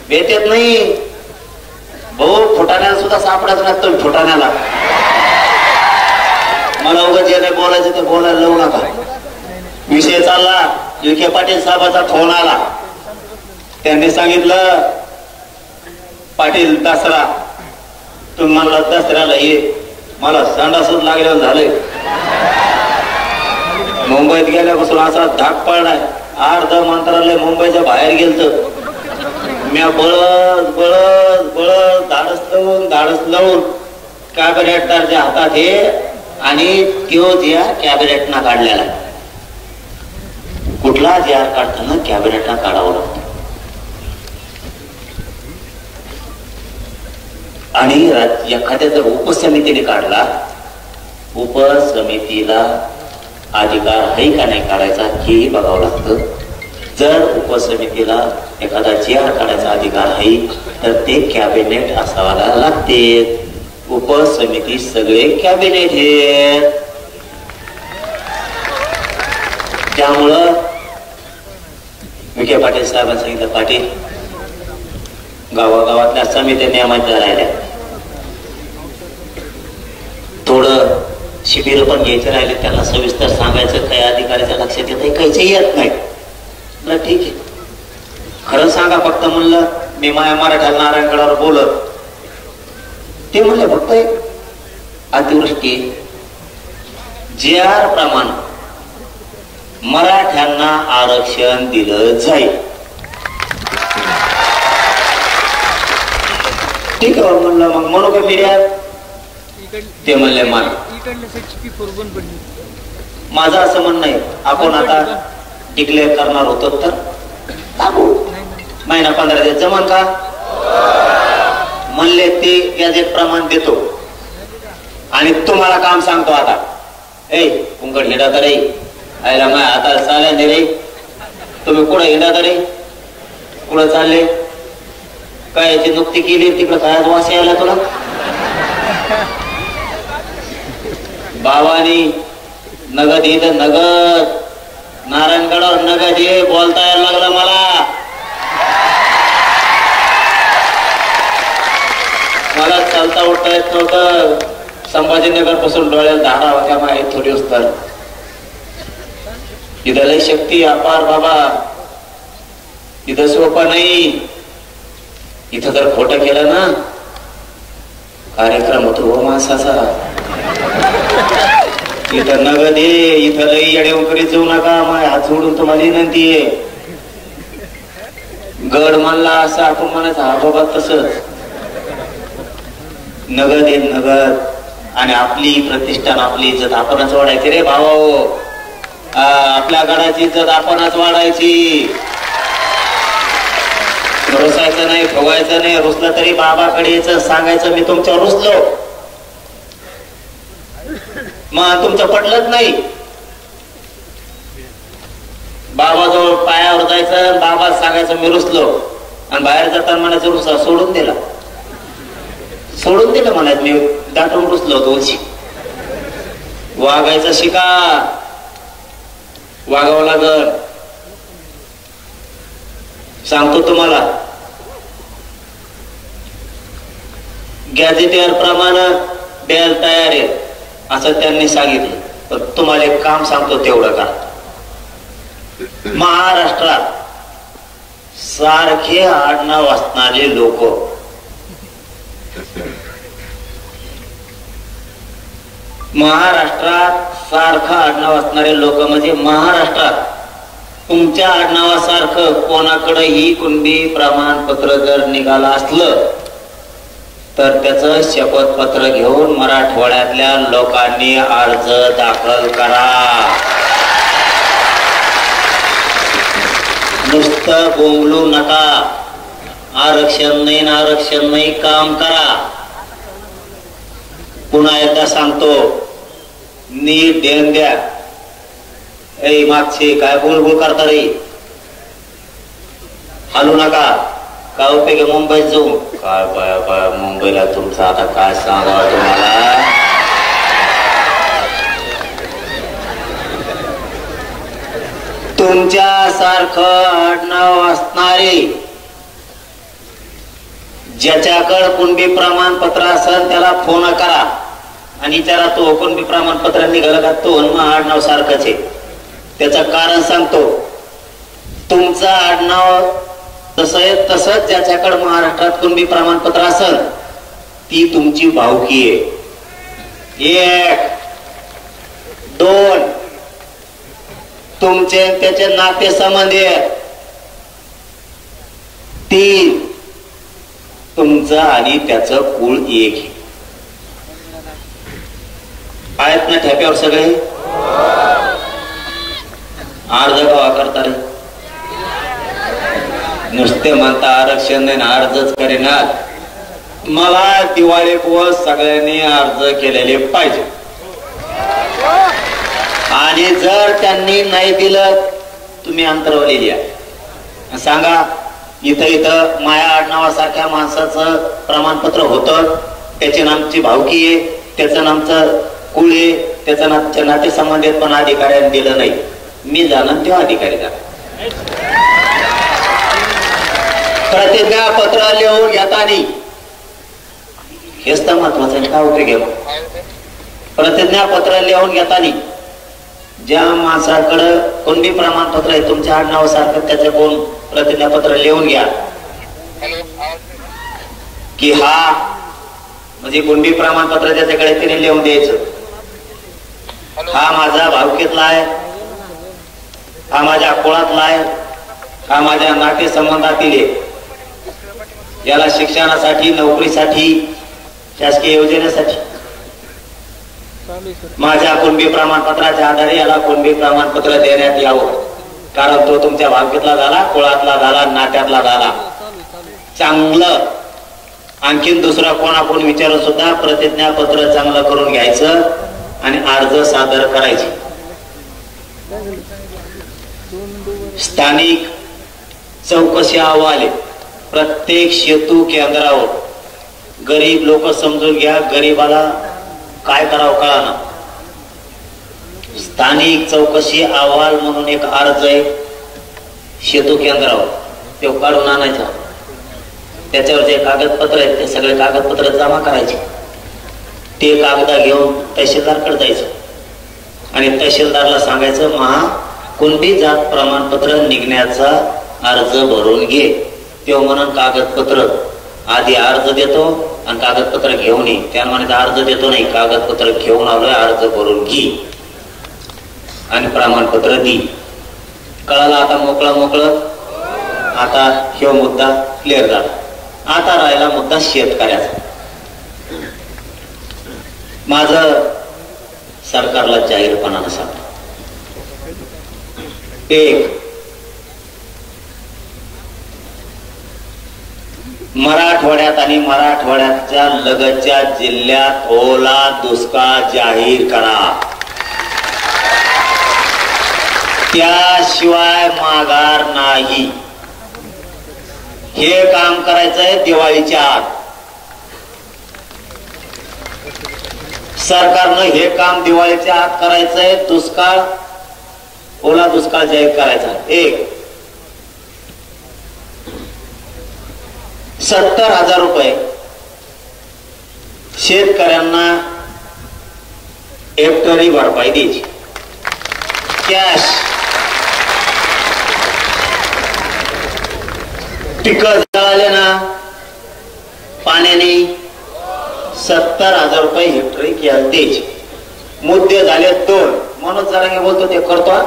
भेट येत नाही. भाऊ फुटाण्याला सुद्धा सापडायचं नसतो. फुटाण्याला मला उगाच जे नाही बोलायचं ते बोलायला लावू नका. विषय चालला. विखे पाटील साहेबाचा फोन आला. त्यांनी सांगितलं पाटील दसरा तुम्ही म्हणला दसऱ्याला ये. मला संडासच लागल्यावर झालंय. मुंबईत गेल्यापासून असा धाक पडलाय. अर्ध मंत्रालय मुंबईच्या बाहेर गेलत. मी बळद बळद बळद धाडस लावून कॅबिनेटदारच्या हातात हे आणि त्यो जिया कॅबिनेटना काढलेला. कुठला जिआर काढताना कॅबिनेटना काढावं लागतं. आणि एखाद्या जर उपसमितीने काढला, उपसमितीला अधिकार आहे का नाही काढायचा हेही बघावं लागतं. जर उपसमितीला एखादा जिआर काढायचा अधिकार आहे तर ते कॅबिनेट असावायला लागते. उपसमिती सगळे कॅबिनेट आहेत. त्यामुळं विखे पाटील साहेबांनी सांगितलं पाटील गावागावातल्या समित्या नियमांच्या राहिल्या. थोडं शिबिर पण घ्यायचे राहिले. त्यांना सविस्तर सांगायचं काही अधिकाऱ्याच्या लक्षात येत काहीच येत नाही. ठीक आहे खरं सांगा फक्त म्हणलं मी माया मराठ्याला नारायणगडावर बोलत. ते म्हणले फक्त अतिवृष्टी जिआर प्रमाणे मराठ्यांना आरक्षण दिलं जाईल. ठीक आहे म्हणलं मग म्हणू का मीडियात. ते म्हणले मान माझं असं म्हणणं आहे आपण आता डिक्लेअर करणार होतो तर महिना 15 दिवस जमन का म्हणले. ते गॅजेट प्रमाण देतो आणि तुम्हाला काम सांगतो. आता ए कुंकड हिडा तर आयला माय आता चालल्या नाही रे. तुम्ही कुठं हिडा तर कुठं चालले काय याची नुकती केली तिकडं काय वास यायला तुला. बाबानी नगद इथं नगद नारायणगडावर नगद ये बोलता यायला लागलं मला. मला चालता उठता येत नव्हतं. संभाजीनगर पासून डोळ्यात धारा होत्या माहीत थोडी तर. इथं लय शक्ती अपार बाबा. इथं सोपं नाही. इथं जर खोटं केलं ना कार्यक्रम होतो हो माणसाचा. इथं नगद ये. इथं लई येडेव करीत जाऊ नका. माय हात सोडून तुम्हाला विनंती आहे. गड मानला असं आपण म्हणायचं हा बाबा तसंच. नगद आहे नगद. आणि आपली प्रतिष्ठान आपली इज्जत आपणच वाढायची रे भाऊ. आपल्या गडाची इज्जत आपणच वाढायची. रुसायचं नाही फुगायचं नाही. रुसलं तरी बाबाकडे यायचं सांगायचं मी तुमच्यावर रुसलो. मग तुमचं पटलंच नाही. बाबाजवळ पायावर जायचं बाबा सांगायचं मी रुसलो आणि बाहेर जाताना म्हणायचं रुसा सोडून दिला. सोडून दिलं म्हणायचं मी दाटून रुसलो होतो. वागायचं शिका. वागावं लागल. सांगतो तुम्हाला गॅजेटियर प्रमाणे बेल तयार आहे असं त्यांनी सांगितलं. तर तुम्हाला एक काम सांगतो तेवढं का. महाराष्ट्रात सारखे आडनाव असणारे लोक महाराष्ट्रात सारखं आडनाव असणारे लोक म्हणजे महाराष्ट्रात तुमच्या आडनावासारखं कोणाकडेही कुणबी प्रमाणपत्र जर निघालं असलं तर त्याचं शपथपत्र घेऊन मराठवाड्यातल्या लोकांनी अर्ज दाखल करा. नुसतं बोंबलू नका. आरक्षण नाही काम करा. पुन्हा एकदा सांगतो नीट ध्यान द्या. ए मागचे काय बोलबोल करता रे, हलू नका. काय उपयोग मुंबईत जाऊन? काय बाय मुंबईला तुमचं आता काय सांगावं तुम्हाला. तुमच्या सारखं आडनाव असणारे ज्याच्याकडे कुणबी प्रमाणपत्र असेल त्याला फोन करा आणि विचारा तो कुणबी प्रमाणपत्र निघालं का. तो आडनाव सारखंच आहे. त्याचं कारण सांगतो. तुमचं आडनाव तसं आहे तसंच ज्याच्याकडे महाराष्ट्रात कुणबी प्रमाणपत्र असेल ती तुमची भावकी आहे. 1 2 तुमचे त्याचे नाते संबंध आहेत. 3 तुमचं आणि त्याचं कुळ एक आहेत ना ठेप्यावर सगळे. अर्ज कवा करता रे? नुसते म्हणता आरक्षण नाही, अर्जच करेना. मला दिवाळी पोहोच सगळ्यांनी अर्ज केलेले पाहिजे आणि जर त्यांनी नाही दिलं तुम्ही अंतरवली द्या. सांगा इथं माया आडनावासारख्या माणसाचं प्रमाणपत्र होतं, त्याचे नामची भावकी आहे, त्याचं नामचं कुळ आहे, त्याचं नाते संबंधित पण अधिकाऱ्यांनी दिलं नाही. मी जाणं तेव्हा अधिकारी जाणार. प्रतिज्ञा पत्र लिहून घेताना हेच तर महत्वाचं आहे. काय उपयोग आहे? प्रतिज्ञा पत्र लिहून घेताना ज्या माणसाकडं कुणबी प्रमाणपत्र आहे तुमच्या आडनावासारखं त्याचं कोण प्रतिज्ञापत्र लिहून घ्या की हा म्हणजे कुणबी प्रमाणपत्र त्याच्याकडे तिने लिहून द्यायचं. हा माझा भावकीतला आहे, हा माझ्या कुळातला आहे, हा माझ्या नाते संबंधातील आहे. याला शिक्षणासाठी, नोकरीसाठी, शासकीय योजनेसाठी माझ्या कुणबी प्रमाणपत्राच्या आधारे याला कुणबी प्रमाणपत्र देण्यात यावं. कारण तो तुमच्या भावकीतला झाला, कुळातला झाला, नात्यातला झाला. चांगलं आणखीन दुसरा कोणाकोण विचारून सुद्धा प्रतिज्ञापत्र चांगलं करून घ्यायचं आणि अर्ज सादर करायचे. स्थानिक चौकशी अहवाल प्रत्येक सेतू केंद्रावर. गरीब लोक समजून घ्या, गरीबाला काय करावं कळाना. स्थानिक चौकशी अहवाल म्हणून एक अर्ज आहे सेतू केंद्रावर, तो काढून आणायचा. त्याच्यावर जे कागदपत्र आहेत ते सगळे कागदपत्र जमा करायचे. ते कागद घेऊन तहसीलदारकडे जायचं आणि तहसीलदारला सांगायचं महा कुणबी जात प्रमाणपत्र निघण्याचा अर्ज भरून घे. तो म्हणून कागदपत्र आधी अर्ज देतो आणि कागदपत्र घेऊन ये. त्या म्हणायचं अर्ज देतो नाही, कागदपत्र घेऊन आलोय, अर्ज भरून घे आणि प्रमाणपत्र दी. कळाला आता मोकळं. आता ह्यो मुद्दा क्लिअर झाला. आता राहिला मुद्दा शेतकऱ्याचा. माझं सरकारला जाहीरपणानं सांगतो. 1 मराठवाड्यात आणि मराठवाड्याच्या लगतच्या जिल्ह्यात ओला दुष्काळ जाहीर करा. त्याशिवाय माघार नाही. हे काम करायचंय दिवाळीच्या आत. सरकारनं हे काम दिवाळीच्या आत करायचंय. दुष्काळ, ओला दुष्काळ जाहीर करायचा. 1 70,000 रुपये शेतकऱ्यांना हेक्टरी भरपाई द्यायची कॅश. पिकं जळाले ना पाण्याने 70,000 रुपये हेक्टरी कॅश द्यायची. मुद्दे झाले 2 म्हणून जरा बोलतो ते करतो.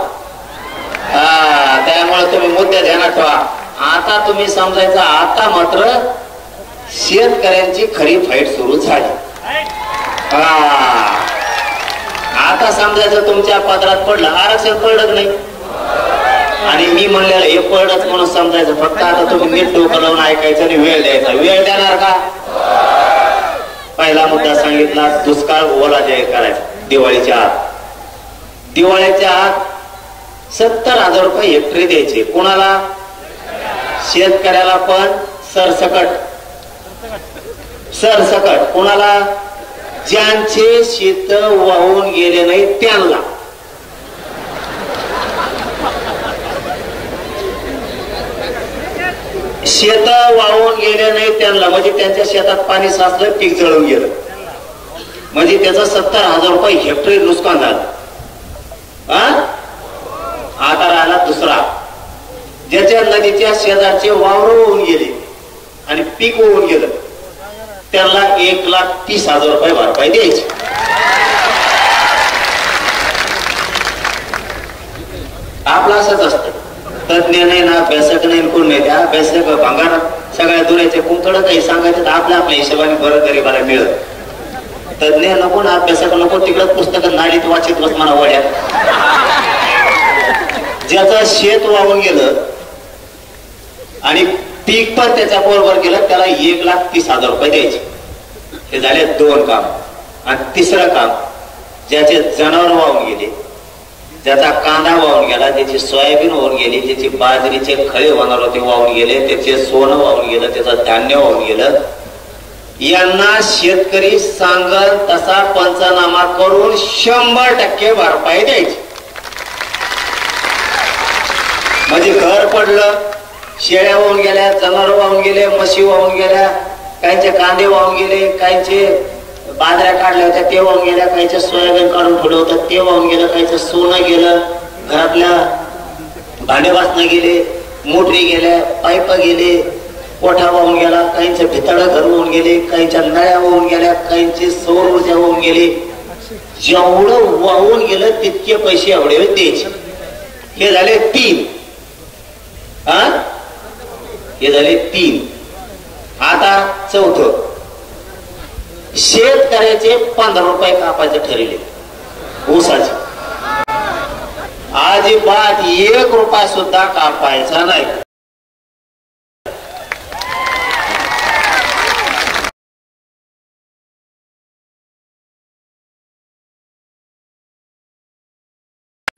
त्यामुळे तुम्ही मुद्दे ध्यानात ठेवा. आता तुम्ही समजायचं आता मात्र शेतकऱ्यांची खरी फाईट सुरू झाली. आता समजायचं तुमच्या पदरात पडलं. आरक्षण पडलं नाही आणि मी म्हणलेलं हे पडलंच म्हणून समजायचं. फक्त आता तुम्ही नीट डोकं लावून ऐकायचं आणि वेळ द्यायचा. वेळ देणार का? पहिला मुद्दा सांगितला दुष्काळ ओला जाहीर करायचा दिवाळीच्या आत. दिवाळीच्या आत 70,000 रुपये हेक्टरी द्यायचे. कोणाला? शेतकऱ्याला पण सरसकट. सरसकट कोणाला? ज्यांचे शेत वाहून गेले नाही त्यांना. शेत वाहून गेले नाही त्यांना म्हणजे त्यांच्या शेतात पाणी साचलं, पीक जळून गेलं म्हणजे त्याचं 70,000 रुपये हेक्टरी नुकसान झालं. आता राहिला दुसरा, ज्याच्या नदीच्या शेजारचे वावर होऊन गेले आणि पीक होऊन गेलं त्याला 1,30,000 रुपये भरपाई द्यायची. आपलं असंच असतं. तज्ञ नाही ना, अभ्यासक नाही, कोण नाही. त्या अभ्यासक भांगार सगळ्या दुरायचे कुंकड काही सांगायचं तर आपल्या हिशोबाने बरं गरीबाला मिळत. तज्ञ नको ना, अभ्यासक नको, तिकडं पुस्तक नाडीत वाचित बस म्हणा वड्यात. ज्याचं शेत वाहून गेलं आणि पीक पण त्याच्या बरोबर गेलं त्याला 1,30,000 रुपये द्यायचे. हे झाले 2 काम. आणि तिसरं काम, ज्याचे जनावर वाहून गेले, ज्याचा कांदा वाहून गेला, ज्याची सोयाबीन वाहून गेली, ज्याची बाजरीचे खळे होणार होते वाहून गेले, त्याचे सोनं वाहून गेलं, त्याचं धान्य वाहून गेलं, यांना शेतकरी सांगल तसा पंचनामा करून 100% भरपाई द्यायची. म्हणजे घर पडलं, शेळ्या वाहून गेल्या, जनावर वाहून गेले, म्हशी वाहून गेल्या, काहींचे कांदे वाहून गेले, काहींचे बाजऱ्या काढल्या होत्या ते वाहून गेल्या, काहींचे सोयाबीन काढून ठेवलं होतं ते वाहून गेलं, काहींचं सोनं गेलं, घरातल्या भांडे वासनं गेले, मोटरी गेल्या, पाईप गेले, कोठा वाहून गेला, काहींचे भितळं घर वाहून गेले, काहींच्या नळ्या वाहून गेल्या, काहींची सौर ऊर्जा वाहून गेली. जेवढं वाहून गेलं तितके पैसे एवढे द्यायचे. हे झाले 3. हे झाले 3. आता चौथं, शेतकऱ्याचे 15 रुपये कापायचे ठरले ऊसाचे. अजिबात 1 रुपया सुद्धा कापायचा नाही.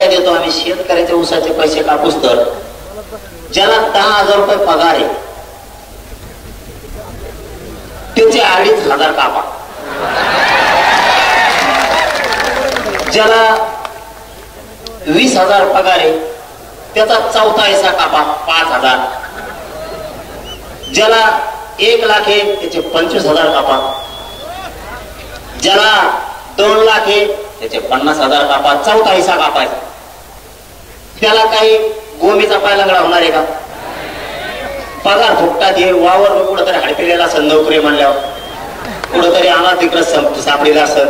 देतो आम्ही शेतकऱ्याचे ऊसाचे पैसे कापूस तर ज्याला 10,000 रुपये पगार आहे त्याचे 2,500 कापा. ज्याला 20,000 पगार आहे त्याचा 1/4 हिस्सा कापा, 5,000. ज्याला 1 लाख आहे त्याचे 25,000 कापा. ज्याला 2 लाख आहे त्याचे 50,000 कापा, 1/4 हिस्सा कापायचा. त्याला काही गोमीचा पायलंगडा होणार आहे का? पगार फुकटात हे वावर कुठंतरी हडपिलेला असेल, नोकरी म्हणल्यावर कुठंतरी आम्हाला तिकडं सापडेला असेल,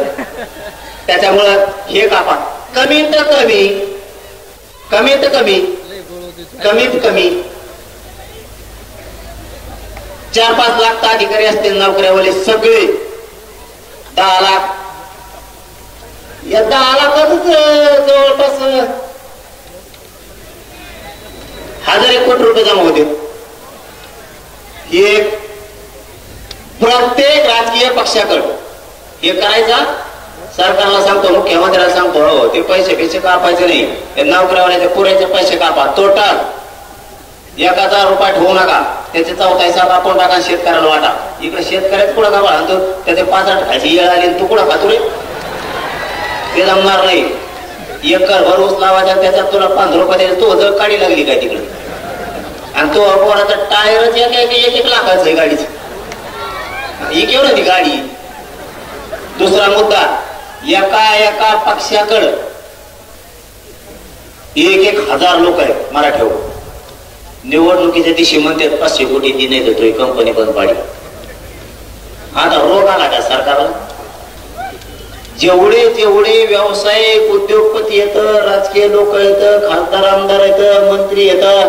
त्याच्यामुळं हे कापा. कमीत कमी 4-5 लाख अधिकारी असतील नोकऱ्यावाले सगळे. 10 लाख, या 10 लाखातच जवळपास 1,000 कोटी रुपये जमा होते. हे प्रत्येक राजकीय पक्षाकडे हे करायचा. सरकारला सांगतो, मुख्यमंत्र्याला सांगतो, हो ते पैसे कापायचे नाही, नोकऱ्यावाल्याचे पुरेचे पैसे कापा. टोटल 1,000 रुपये ठेवू नका, त्याचे 1/4 हिस्सा कापून टाका, शेतकऱ्याला वाटा. इकडे शेतकऱ्याच कुठं का बाळतो, त्याचे 5-8 खायची येळ आली, तू कुठं खातो रे? ते जमणार नाही. 1 भर ऊस लावायचा, त्याच्यात तुला 15 रुपये द्यायचे, तू जर काढी लागली काय तिकडे, आणि तो पोराचा टायरच 1 लाखाचं आहे गाडीचं. ही केवढं ती गाडी. दुसरा मुद्दा, एका पक्षाकडे 1,000 लोक आहेत मराठ्यावर. निवडणुकीच्या दिवशी म्हणतात 500 कोटी ती नाही देतोय, कंपनी बंद पाडी. आता रोग आला का सरकारला? जेवढे व्यावसायिक उद्योगपती येत, राजकीय लोक येत, खासदार आमदार येत, मंत्री येतात,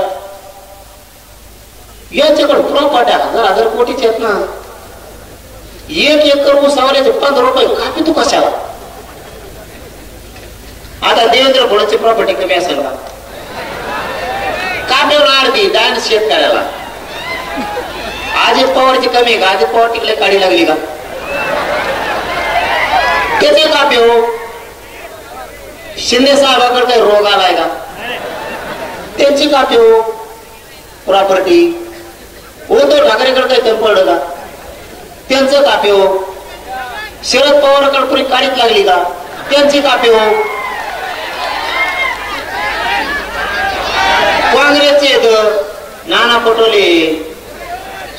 यांच्याकडे प्रॉपर्टी 1,000 कोटीचे आहेत ना. 1 एकर ऊसावर 15 रुपये कापी तू कशाला? आता देवेंद्र फडणवीसची प्रॉपर्टी कमी असेल का? काप्यावर अर्धी दान शेतकऱ्याला. अजित पवारची कमी आहे का? अजित पवार टिकले काढी लागली का? किती कापे हो? शिंदे साहेबाकडे काही रोग आलाय का? त्यांची कापी हो प्रॉपर्टी. उद्धव ठाकरेकडे काही तर पडलं का? त्यांचं कापी हो. शरद पवारकडे पुरी काढीत लागली का? त्यांची कापी हो. काँग्रेसचे येत नाना पटोले,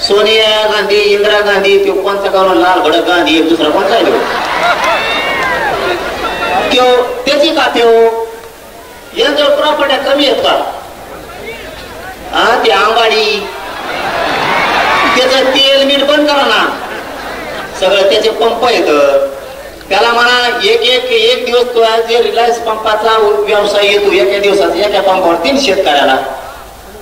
सोनिया गांधी, इंदिरा गांधी, तो कोणता गाव लाल भडक गांधी, दुसरा कोणता आहे त्याची कापी हो. यांच्या प्रॉपर्ट्या कमी आहेत का? हा ते आंबाडी, त्याचं तेल मीठ बंद करा ना. सगळं त्याचे पंप येत. त्याला म्हणा एक दिवस जे रिलायन्स पंपाचा व्यवसाय येतो एका दिवसाचा, एका पंपावर 3 शेतकऱ्याला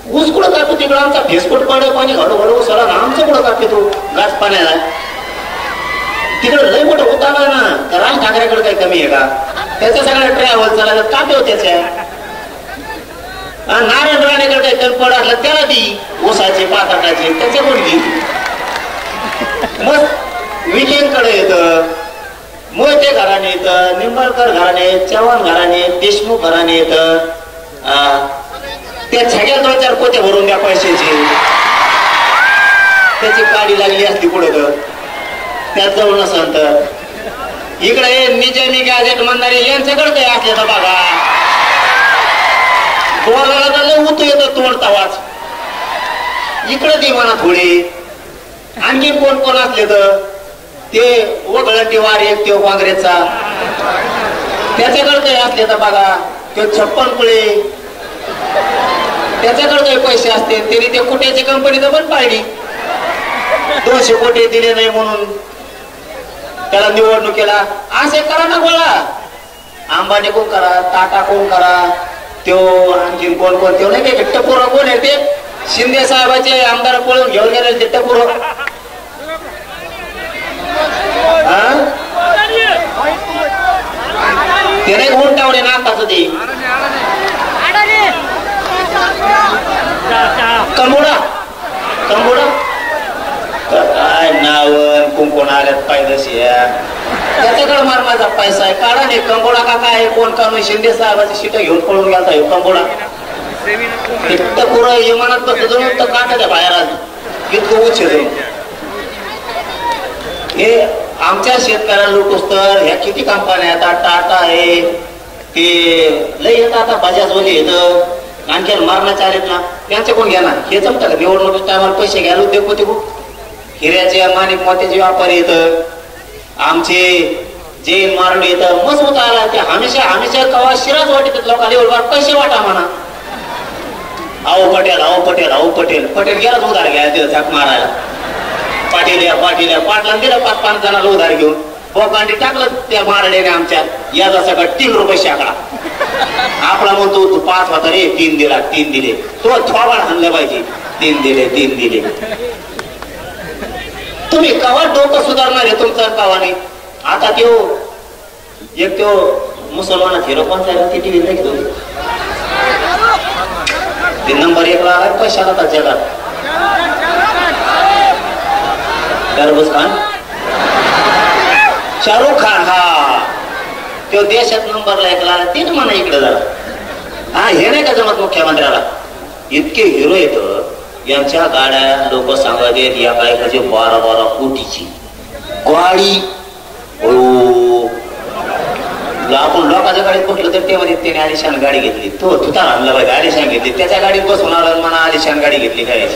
ऊस कुठं कापतो? तिकडं आमचा फेसकोट पडे पाणी हळूहळू सरा ना, आमचं कुठं कापतो गाछ पाण्याला? तिकडं लय मोठं होत आला ना. तर राज ठाकरेकडे काही कमी आहे का? त्याच्या सगळ्या ट्रॅव्हल चालायला कापे हो त्याच्या. नारायण राणेकडे काही तलपड असलं त्याला ती ऊसाचे पाताटाचे त्याच्या मुलगी. मग विलेंकडे येतं, मोहिते घराणे येतं, निंबाळकर घराणे, चव्हाण घराणे, देशमुख घराणे येतं. त्या सगळ्या 2-4 पोते भरून द्या पैशाची. त्याची काडी लागली असती पुढे तर त्यात जाऊन नसन तर इकडे निजामी गॅजेट मंदारी यांच्याकडे काही असले तर बघा. बोलायला तर लय उतू येतं तोंड तवाच. इकडे दे म्हणा थोडे. आणखी कोण कोण असले तर ते वगळटी वार एक तो काँग्रेसचा, त्याच्याकडे काही असले तर बघा. ते 56 पुळे, त्याच्याकडे काही पैसे असते. त्यांनी ते कुठ्याची कंपनी तर पण पाहिली. 200 कोटी दिले नाही म्हणून त्याला निवडणुकीला. असे करा ना गोळा. अंबानी कोण करा, टाटा कोण करा, तो आणखी कोण कोण ते नाही का टपोरा कोण आहे ते शिंदे साहेबाचे आमदार पळून घेऊन गेले ते टपोर. ते नाही उंटावले नाकाचं ते कंबोडा कंबोडा काय नाव कुंकोण आल्यात पायदशी. त्याच्याकडे मार माझा पैसा आहे. काढा नाही कंबोडा का काय कोण काढून शिंदे साहेबाची सीट घेऊन पळून गेला कंबोडा. पुरं विमानात बसलं तर काढायच्या बाहेर आज इतकं उच्च. हे आमच्या शेतकऱ्याला लुटूस तर ह्या किती कंपन्या येतात. टाटा आहे ते लय येतात. आता बजाजवाले येतं, आणखी मारण्याचे आलेत ना, त्यांचे कोण घ्या ना. हे जमतं का? निवडणुकीच्या टायमाला पैसे घ्यायला उद्योगपती खूप हिऱ्याचे माणिक मोत्याचे व्यापारी येतं, आमचे जैन मारडी येतं. मस्त होता आला ते हमेशा कवा शिराज वाटत लोकांना एवढं पैसे वाटा म्हणा. आओ पटेल पटेल गेलाच उधार घ्या तिथं झाक मारायला. पाटील पाटला दिलं 5-5 जणांना उधार घेऊन बोकांडी टाकलं त्या मारड्याने आमच्या याचा सगळं 3 रुपये शेकडा. आपला म्हणतो तू 5 होता रे, 3 दिला 3 दिले. तो थोबाड हाणलं पाहिजे. 3 दिले. तुम्ही कवा डोकं सुधारणार आहे तुमचं कवाने? आता तो मुसलमानात हिरो कोणता आहे टीव्ही घेतो ते नंबर 1 ला पैशाला तर जगात. शाहरुख खान. हा तो देशात नंबरला 1 ला. तीच म्हणा इकडे जरा. हा हे नाही का जमत मुख्यमंत्र्याला. इतके हिरो येत यांच्या गाड्या लोक सांगत आहेत या काय म्हणजे 12 कोटीची गाडी. आपण लोकांच्या गाडीत बसलो तर ते म्हणजे त्याने आलिशान गाडी घेतली. तो तुता आणला पाहिजे आलिशान घेतली. त्याच्या गाडीत बसून आला मला आलिशान गाडी घेतली काय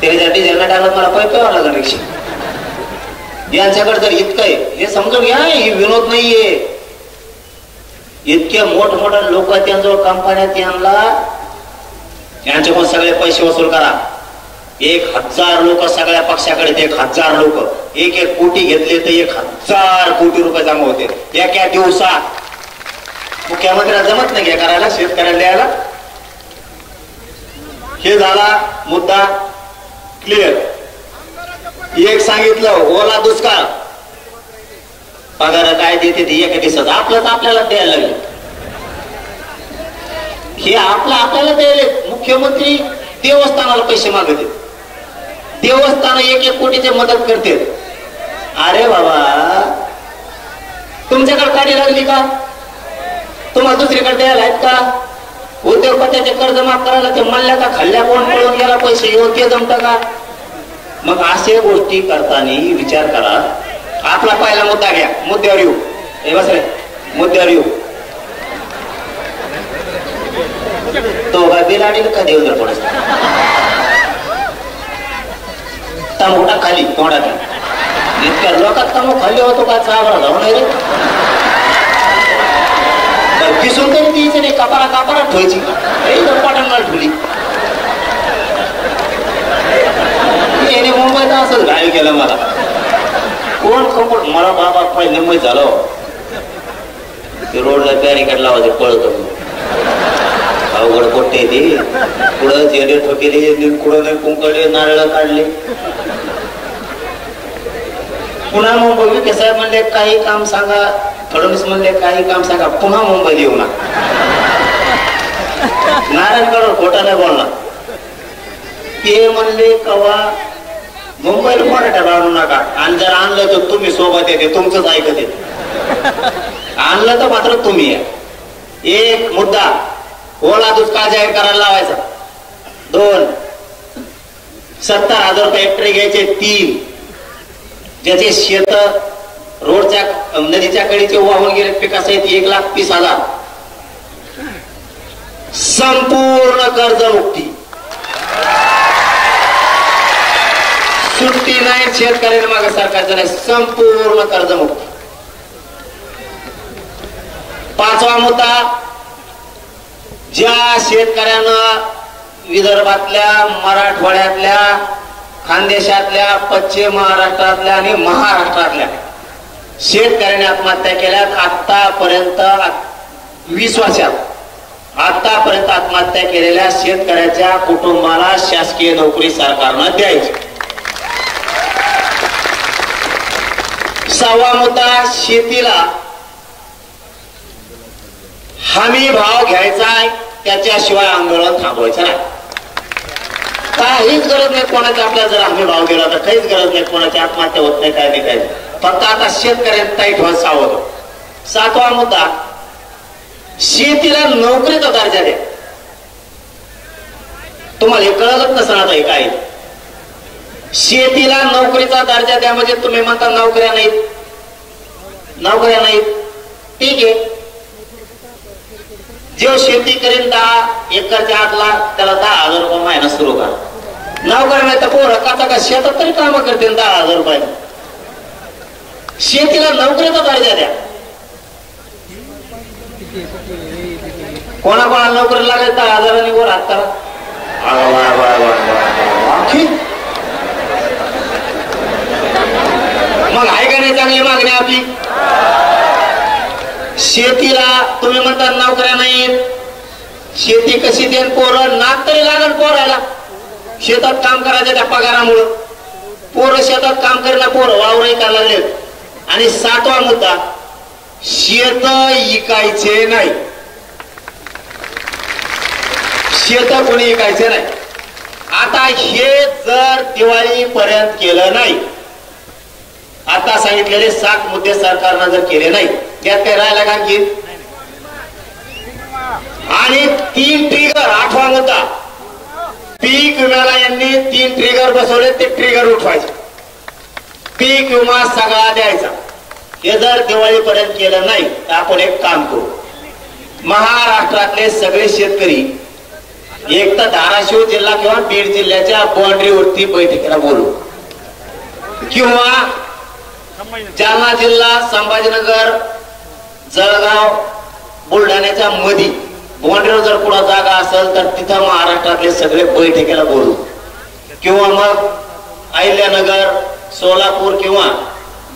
त्याने जर डिझेलला टाकलं मला पैसा लागला रिक्षा. यांच्याकडे जर इतकं आहे हे समजून घ्या. ही विनोद नाहीये. इतके मोठमोठे लोक त्यांजवळ कंपन्यात यांच्याकडून सगळे पैसे वसूल करा. 1000 लोक सगळ्या पक्षाकडे 1000 लोक 1 कोटी घेतले तर 1000 कोटी रुपये जमा होते एका दिवसात. मुख्यमंत्र्याला जमत नाही करायला, शेतकऱ्याला द्यायला. हे झाला मुद्दा क्लिअर. एक सांगितलं ओला दुष्काळ पगार काय देते ते एका दिवसात. आपलं तर आपल्याला द्यायला लागले. हे आपल्याला द्यायला. मुख्यमंत्री देवस्थानाला पैसे मागते. देवस्थान 1 कोटीची मदत करते. अरे बाबा तुमच्याकडे गाडी लागली का? तुम्हाला दुसरीकडे द्यायला आहेत का? उद्योगपत्याचे कर्ज माफ करायला ते मल्ल्या का खाल्ल्या कोण पळून गेला पैसे घेऊन ते जमतं का? मग असे गोष्टी करताना विचार करा. आपला पहिला मुद्दा घ्या, मुद्द्यावर येऊ. हे बस रे, मुद्द्यावर येऊ. तो बिलाडी का देऊ जर थोडस तंबोटा खाली तोंडात इतक्या लोकात तंबू खाली होतो का? चावरा जाऊ नाही रे. दिसून तरी तीच नाही, कपारा कापारा ठेवायची पाटणला ठेवली. याने मुंबईत असंच घायल केलं मला. कोण खबर मला बाबा पहिले मुंबईत झालो. ते रोडला बॅरिकेड लावायचे पळतो अवघड पोट्टे ते पुढं जेडे ठोकेले कुठं नाही कुंकडे नारळ काढले. पुन्हा मुंबई विखे साहेब म्हणले काही काम सांगा, फडणवीस म्हणले काही काम सांगा, पुन्हा मुंबईत येऊ ना. नारायणगड खोटा नाही बोलणार. ते म्हणले कवा मुंबईला मराठा आणू नका, आणि जर आणलं तर तुम्ही सोबत येते, तुमचंच ऐकत येते. आणलं तर मात्र तुम्ही या. एक मुद्दा ओला दुष्काळ जाहीर करायला लावायचा. 2 70,000 रुपये हेक्टरी घ्यायचे. 3 ज्याचे शेत रोडच्या नदीच्या कडीचे वाहून गेले पिकासहित 1,30,000 संपूर्ण कर्जमुक्ती. सुट्टी नाही शेतकऱ्यांना मागे सरकारचं नाही, संपूर्ण कर्जमुक्ती. 5वा मुद्दा ज्या शेतकऱ्यांना विदर्भातल्या, मराठवाड्यातल्या, खानदेशातल्या, पश्चिम महाराष्ट्रातल्या आणि महाराष्ट्रातल्या शेतकऱ्यांनी आत्महत्या केल्यात. आतापर्यंत 20 वर्षात आतापर्यंत आत्महत्या केलेल्या शेतकऱ्याच्या कुटुंबाला शासकीय नोकरी सरकारनं द्यायची. 6वा मुद्दा शेतीला हमी भाव घ्यायचा आहे, त्याच्याशिवाय आंदोलन थांबवायचं नाही. काहीच गरज नाही कोणाची. आपल्याला जर हमी भाव गेला तर काहीच गरज नाही कोणाची आत्महत्या होत नाही, काय नाही काय. फक्त आता शेतकऱ्यांना ताईट व्हायला सावध. 7वा मुद्दा शेतीला नोकरीचा दर्जा द्या. तुम्हाला हे कळलंच नसणार आता हे काय. शेतीला नोकरीचा दर्जा द्या म्हणजे तुम्ही म्हणता नोकऱ्या नाहीत, नोकऱ्या नाहीत. ठीक आहे, जो शेती करेन 10 एकरच्या आतला त्याला 10,000 रुपये महिना सुरू करा. नोकऱ्या नाही तर पोरं का शेतात तरी काम करते 10,000 रुपये. शेतीला नोकरीचा दर्जा द्या. कोणाकोणाला नोकरी लागेल 10,000 वर हात करा. मग आहे का नाही चांगली मागणी आपली. शेतीला तुम्ही म्हणता नोकऱ्या नाहीत, शेती कशी देन पोरं नाक तरी लागल पोरायला. शेतात काम करायचं त्या पगारामुळं. पोरं शेतात काम करणं, पोरं वावर का लागले. आणि 7वा मुद्दा शेत इकायचे नाही. शेत कोणी इकायचे नाही. आता हे जर दिवाळीपर्यंत केलं नाही, आता सांगितलेले 7 मुद्दे सरकारनं जर केले नाही, त्यात काय राहिला का की. आणि 3 ट्रिगर. 8वा मुद्दा पीक विम्याला यांनी 3 ट्रिगर बसवले, ते ट्रिगर उठवायचे. पीक विमा सगळा द्यायचा. हे जर दिवाळीपर्यंत केलं नाही तर आपण एक काम करू. महाराष्ट्रातले सगळे शेतकरी एक तर धाराशिव जिल्हा किंवा बीड जिल्ह्याच्या बाउंड्रीवरती बैठकीला बोलू, किंवा जालना जिल्हा, संभाजीनगर, जळगाव, बुलढाण्याच्या मधी बाउंड्रीवर जर कुठं जागा असेल तर तिथं महाराष्ट्रातले सगळे बैठकीला बोलू. किंवा मग अहिल्यानगर, सोलापूर किंवा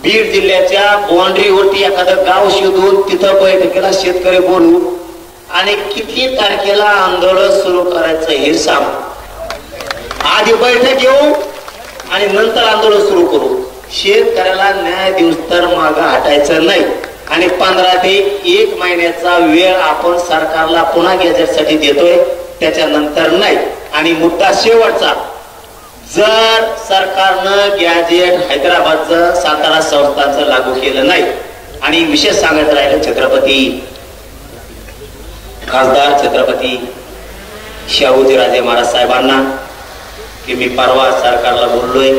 बीड जिल्ह्याच्या बाउंड्रीवरती एखादं गाव शोधून तिथं बैठकीला शेतकरी बोलू आणि किती तारखेला आंदोलन सुरू करायचं हे सांग. आधी बैठक घेऊ आणि नंतर आंदोलन सुरू करू. शेतकऱ्याला न्याय दिवस तर मागं हटायचं नाही. आणि 15 ते 1 महिन्याचा वेळ आपण सरकारला पुन्हा गॅजेटसाठी देतोय, त्याच्यानंतर नाही. आणि मुद्दा शेवटचा, जर सरकारनं गॅजेट हैदराबादचं, सातारा संस्थांचं लागू केलं नाही, आणि विशेष सांगायचं राहिलं छत्रपती खासदार छत्रपती शाहूजीराजे महाराज साहेबांना की मी परवा सरकारला बोललोय,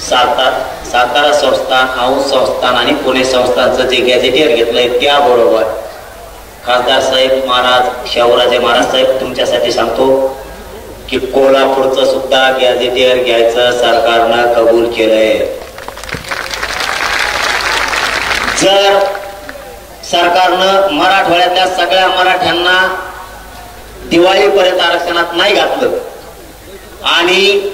सातारा संस्थान, औंध संस्थान आणि पुणे संस्थानचं जे गॅजेटियर घेतलंय त्याबरोबर खासदार साहेब महाराज शाहूराजे महाराज साहेब तुमच्यासाठी सांगतो की कोल्हापूरचं सुद्धा गॅजेटियर घ्यायचं सरकारनं कबूल केलंय. जर सरकारनं मराठवाड्यातल्या सगळ्या मराठ्यांना दिवाळीपर्यंत आरक्षणात नाही घातलं आणि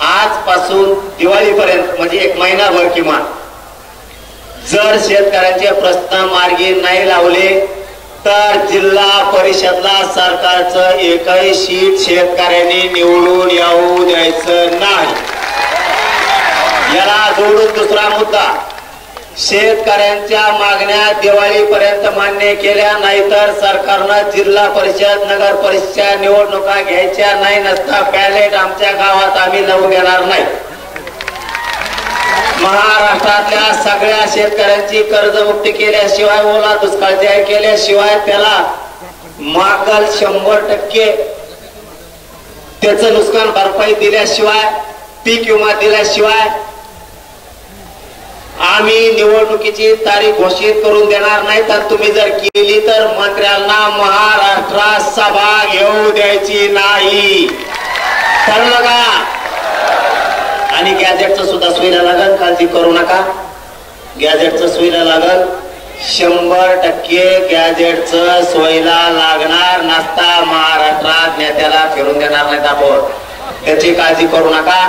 आजपासून दिवाळीपर्यंत म्हणजे एक महिनाभर किमान जर शेतकऱ्यांचे प्रश्न मार्गी नाही लावले तर जिल्हा परिषदला सरकारचं एकही सीट शेतकऱ्यांनी निवडून येऊ द्यायचं नाही. याला जोडून दुसरा मुद्दा, शेतकऱ्यांच्या मागण्या दिवाळीपर्यंत मान्य केल्या नाही तर सरकारनं जिल्हा परिषद नगर परिषद निवडणुका घ्यायच्या नाही, नसता बॅलेट आमच्या गावात आम्ही लावून देणार नाही. महाराष्ट्रातल्या सगळ्या शेतकऱ्यांची कर्जमुक्ती केल्याशिवाय, ओला दुष्काळ जाहीर केल्याशिवाय, त्याला मागल 100% त्याचं नुकसान भरपाई दिल्याशिवाय, पीक विमा दिल्याशिवाय आम्ही निवडणुकीची तारीख घोषित करून देणार नाही. तर तुम्ही जर केली तर मंत्र्यांना महाराष्ट्रात सभा घेऊ द्यायची नाही. ठरलं का? आणि गॅजेटचं सुद्धा सुविधा लागल, काळजी करू नका. गॅजेटचं सुविधा लागल, 100% गॅजेटचं सोयीला लागणार नसता महाराष्ट्रात नेत्याला फिरून देणार नाही आपण. त्याची काळजी करू नका.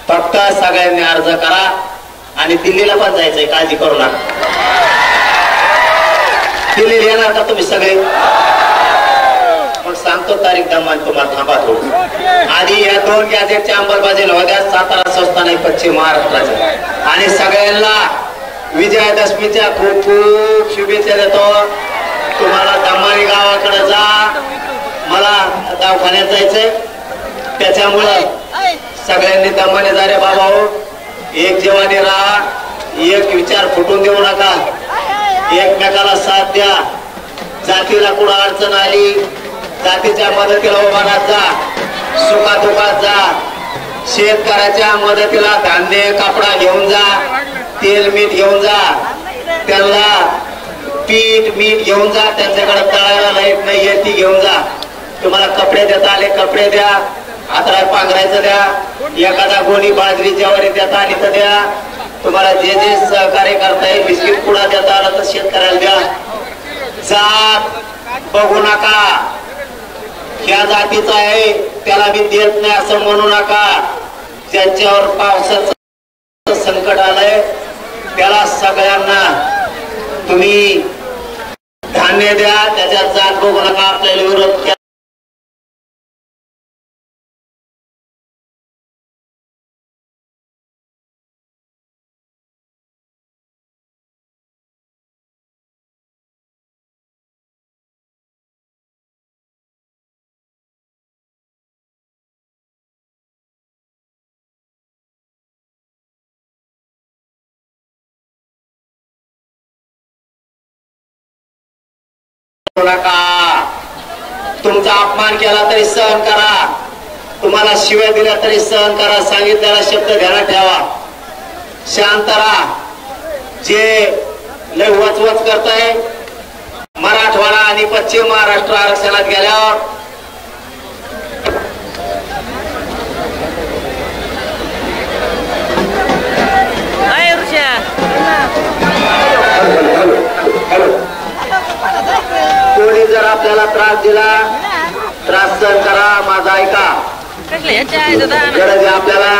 फक्त सगळ्यांनी अर्ज करा आणि दिल्लीला पण जायचंय, काळजी करू नका. दिल्लीला येणार का तुम्ही सगळे? मग सांगतो तारीख दमान तुम्हाला, थांबा थोडं. आणि या 2 गॅजेटच्या अंमलबजावणी होत्या सातारा संस्थान पश्चिम महाराष्ट्राच्या. आणि सगळ्यांना विजयादशमीच्या खूप खूप शुभेच्छा देतो. तुम्हाला दमानी गावाकडे जा, मला दवाखान्यात जायचंय, त्याच्यामुळं सगळ्यांनी दमाने जा रे बाबा. एक जीवाने राहा, एक विचार फुटून देऊ नका, एकमेकाला साथ द्या. जातीला कुठं अडचण आली जातीच्या मदतीला उभा जा, सुखादुखात जा. शेतकऱ्याच्या मदतीला धान्य कपडा घेऊन जा, तेल मीठ घेऊन जा, त्यांना पीठ मीठ घेऊन जा. त्यांच्याकडे तळायला लाईट नाहीये ती घेऊन जा. तुम्हाला कपडे देता आले कपडे द्या, हातराय पांघरायचं द्या, एखादा गोणी बाजरी ज्वारी देता आली तर द्या. तुम्हाला जे जे सहकार्य करता येईल, बिस्किट पुडा देता आला तर शेतकऱ्याला द्या. जात बघू नका, ह्या जातीचा आहे त्याला मी देत नाही असं म्हणू नका. ज्यांच्यावर पावसाचं संकट आलंय त्याला सगळ्यांना तुम्ही धान्य द्या, त्याच्यात जात बघू नका. आपल्याला विरोध केला नका. तुमचा अपमान केला तरी सहन करा, तुम्हाला शिव्या दिल्या तरी सहन करा. सांगितलेला शब्द ध्यानात ठेवा, शांत राहा. जे लय वचवच करताय मराठवाडा आणि पश्चिम महाराष्ट्र आरक्षणात गेल्यावर कोणी जर आपल्याला त्रास दिला, त्रास सहन करा. माझा ऐका, गरज आहे आपल्याला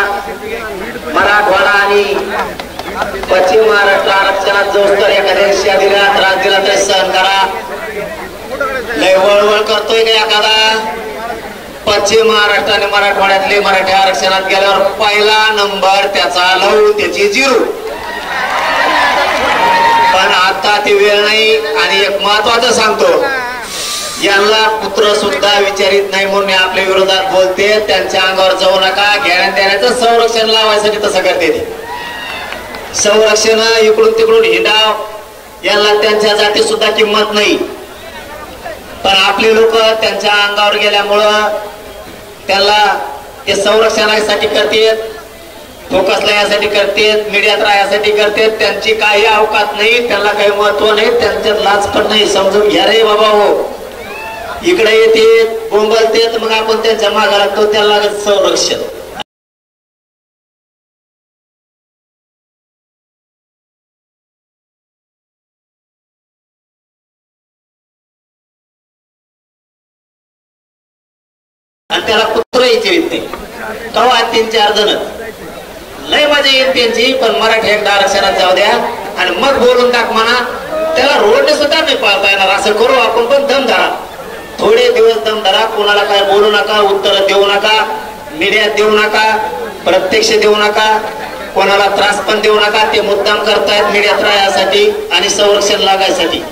मराठवाडा आणि पश्चिम महाराष्ट्र आरक्षणात जो तर एखाद्या दिला त्रास दिला तरी सहन करा. लय वळवळ करतोय का एखादा? पश्चिम महाराष्ट्र आणि मराठवाड्यातले मराठी आरक्षणात गेल्यावर पहिला नंबर त्याचा लव, त्याची 0. पण आता ती वेळ नाही. आणि एक महत्वाचं सांगतो, यांना पुत्र सुद्धा विचारित नाही म्हणून आपल्या विरोधात बोलते. त्यांच्या अंगावर जाऊ नका. घेण्यात देण्याचं संरक्षण लावायसाठी तसं करते ते. संरक्षण इकडून तिकडून हिंडाव, यांना त्यांच्या जाती सुद्धा किंमत नाही. पण आपले लोक त्यांच्या अंगावर गेल्यामुळं त्याला ते संरक्षणासाठी करतात, फोकसला यासाठी करतात, मीडियात राहण्यासाठी करतात. त्यांची काही अवकात नाही, त्यांना काही महत्व नाही, त्यांच्यात लाज पण नाही. समजून घ्या रे बाबा हो. इकडे येते बोंबलते मग आपण त्यांच्या मागे लागतो, त्याला लागत संरक्षण. आणि त्याला कुत्र यायचे येत नाही. तेव्हा 3-4 जण लय मजा येईल त्यांची, पण मराठी एकदा आरक्षणात जाऊ द्या आणि मग बोलून टाक म्हणा. त्याला रोडने सुद्धा नाही पाळता येणार. असं करू आपण, पण दम धरा, थोडे दिवस दम धरा. कोणाला काय बोलू नका, उत्तर देऊ नका, मीडियात देऊ नका, प्रत्यक्ष देऊ नका, कोणाला त्रास पण देऊ नका. ते मुद्दाम करतायत मीडियात राहण्यासाठी आणि संरक्षण लागायसाठी.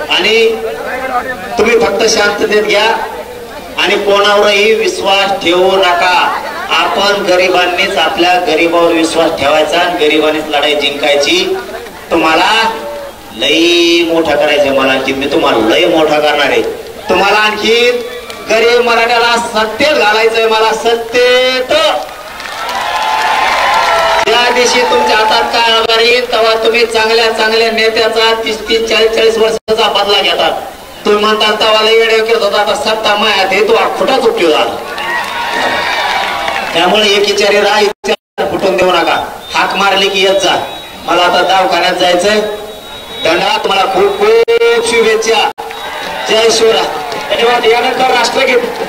आणि तुम्ही फक्त शांततेत घ्या आणि कोणावरही विश्वास ठेवू नका. आपण गरिबांनीच आपल्या गरिबावर विश्वास ठेवायचा आणि गरिबांनीच लढाई जिंकायची. तुम्हाला लई मोठा करायचंय मला, की मी तुम्हाला लई मोठा करणार आहे. तुम्हाला आणखी गरीब मराठ्याला सत्तेत घालायचंय मला, सत्तेत. ज्या दिवशी तुमच्या हातात काय आभार येईल तेव्हा तुम्ही चांगल्या चांगल्या नेत्याचा 30-40 वर्षाचा बदला घेतात. तुम्ही म्हणता तवाला येडे करत होता, आता सत्ता मायात हे तो खोटाच उपयोग झाला. त्यामुळे एकीचारी राहा, फुटून देऊ नका. हाक मारली की येत जा. मला आता दवाखान्यात जायचंय. धन्यवाद, तुम्हाला खूप खूप शुभेच्छा. जय शिवराय. धन्यवाद. यानंतर राष्ट्रगीत.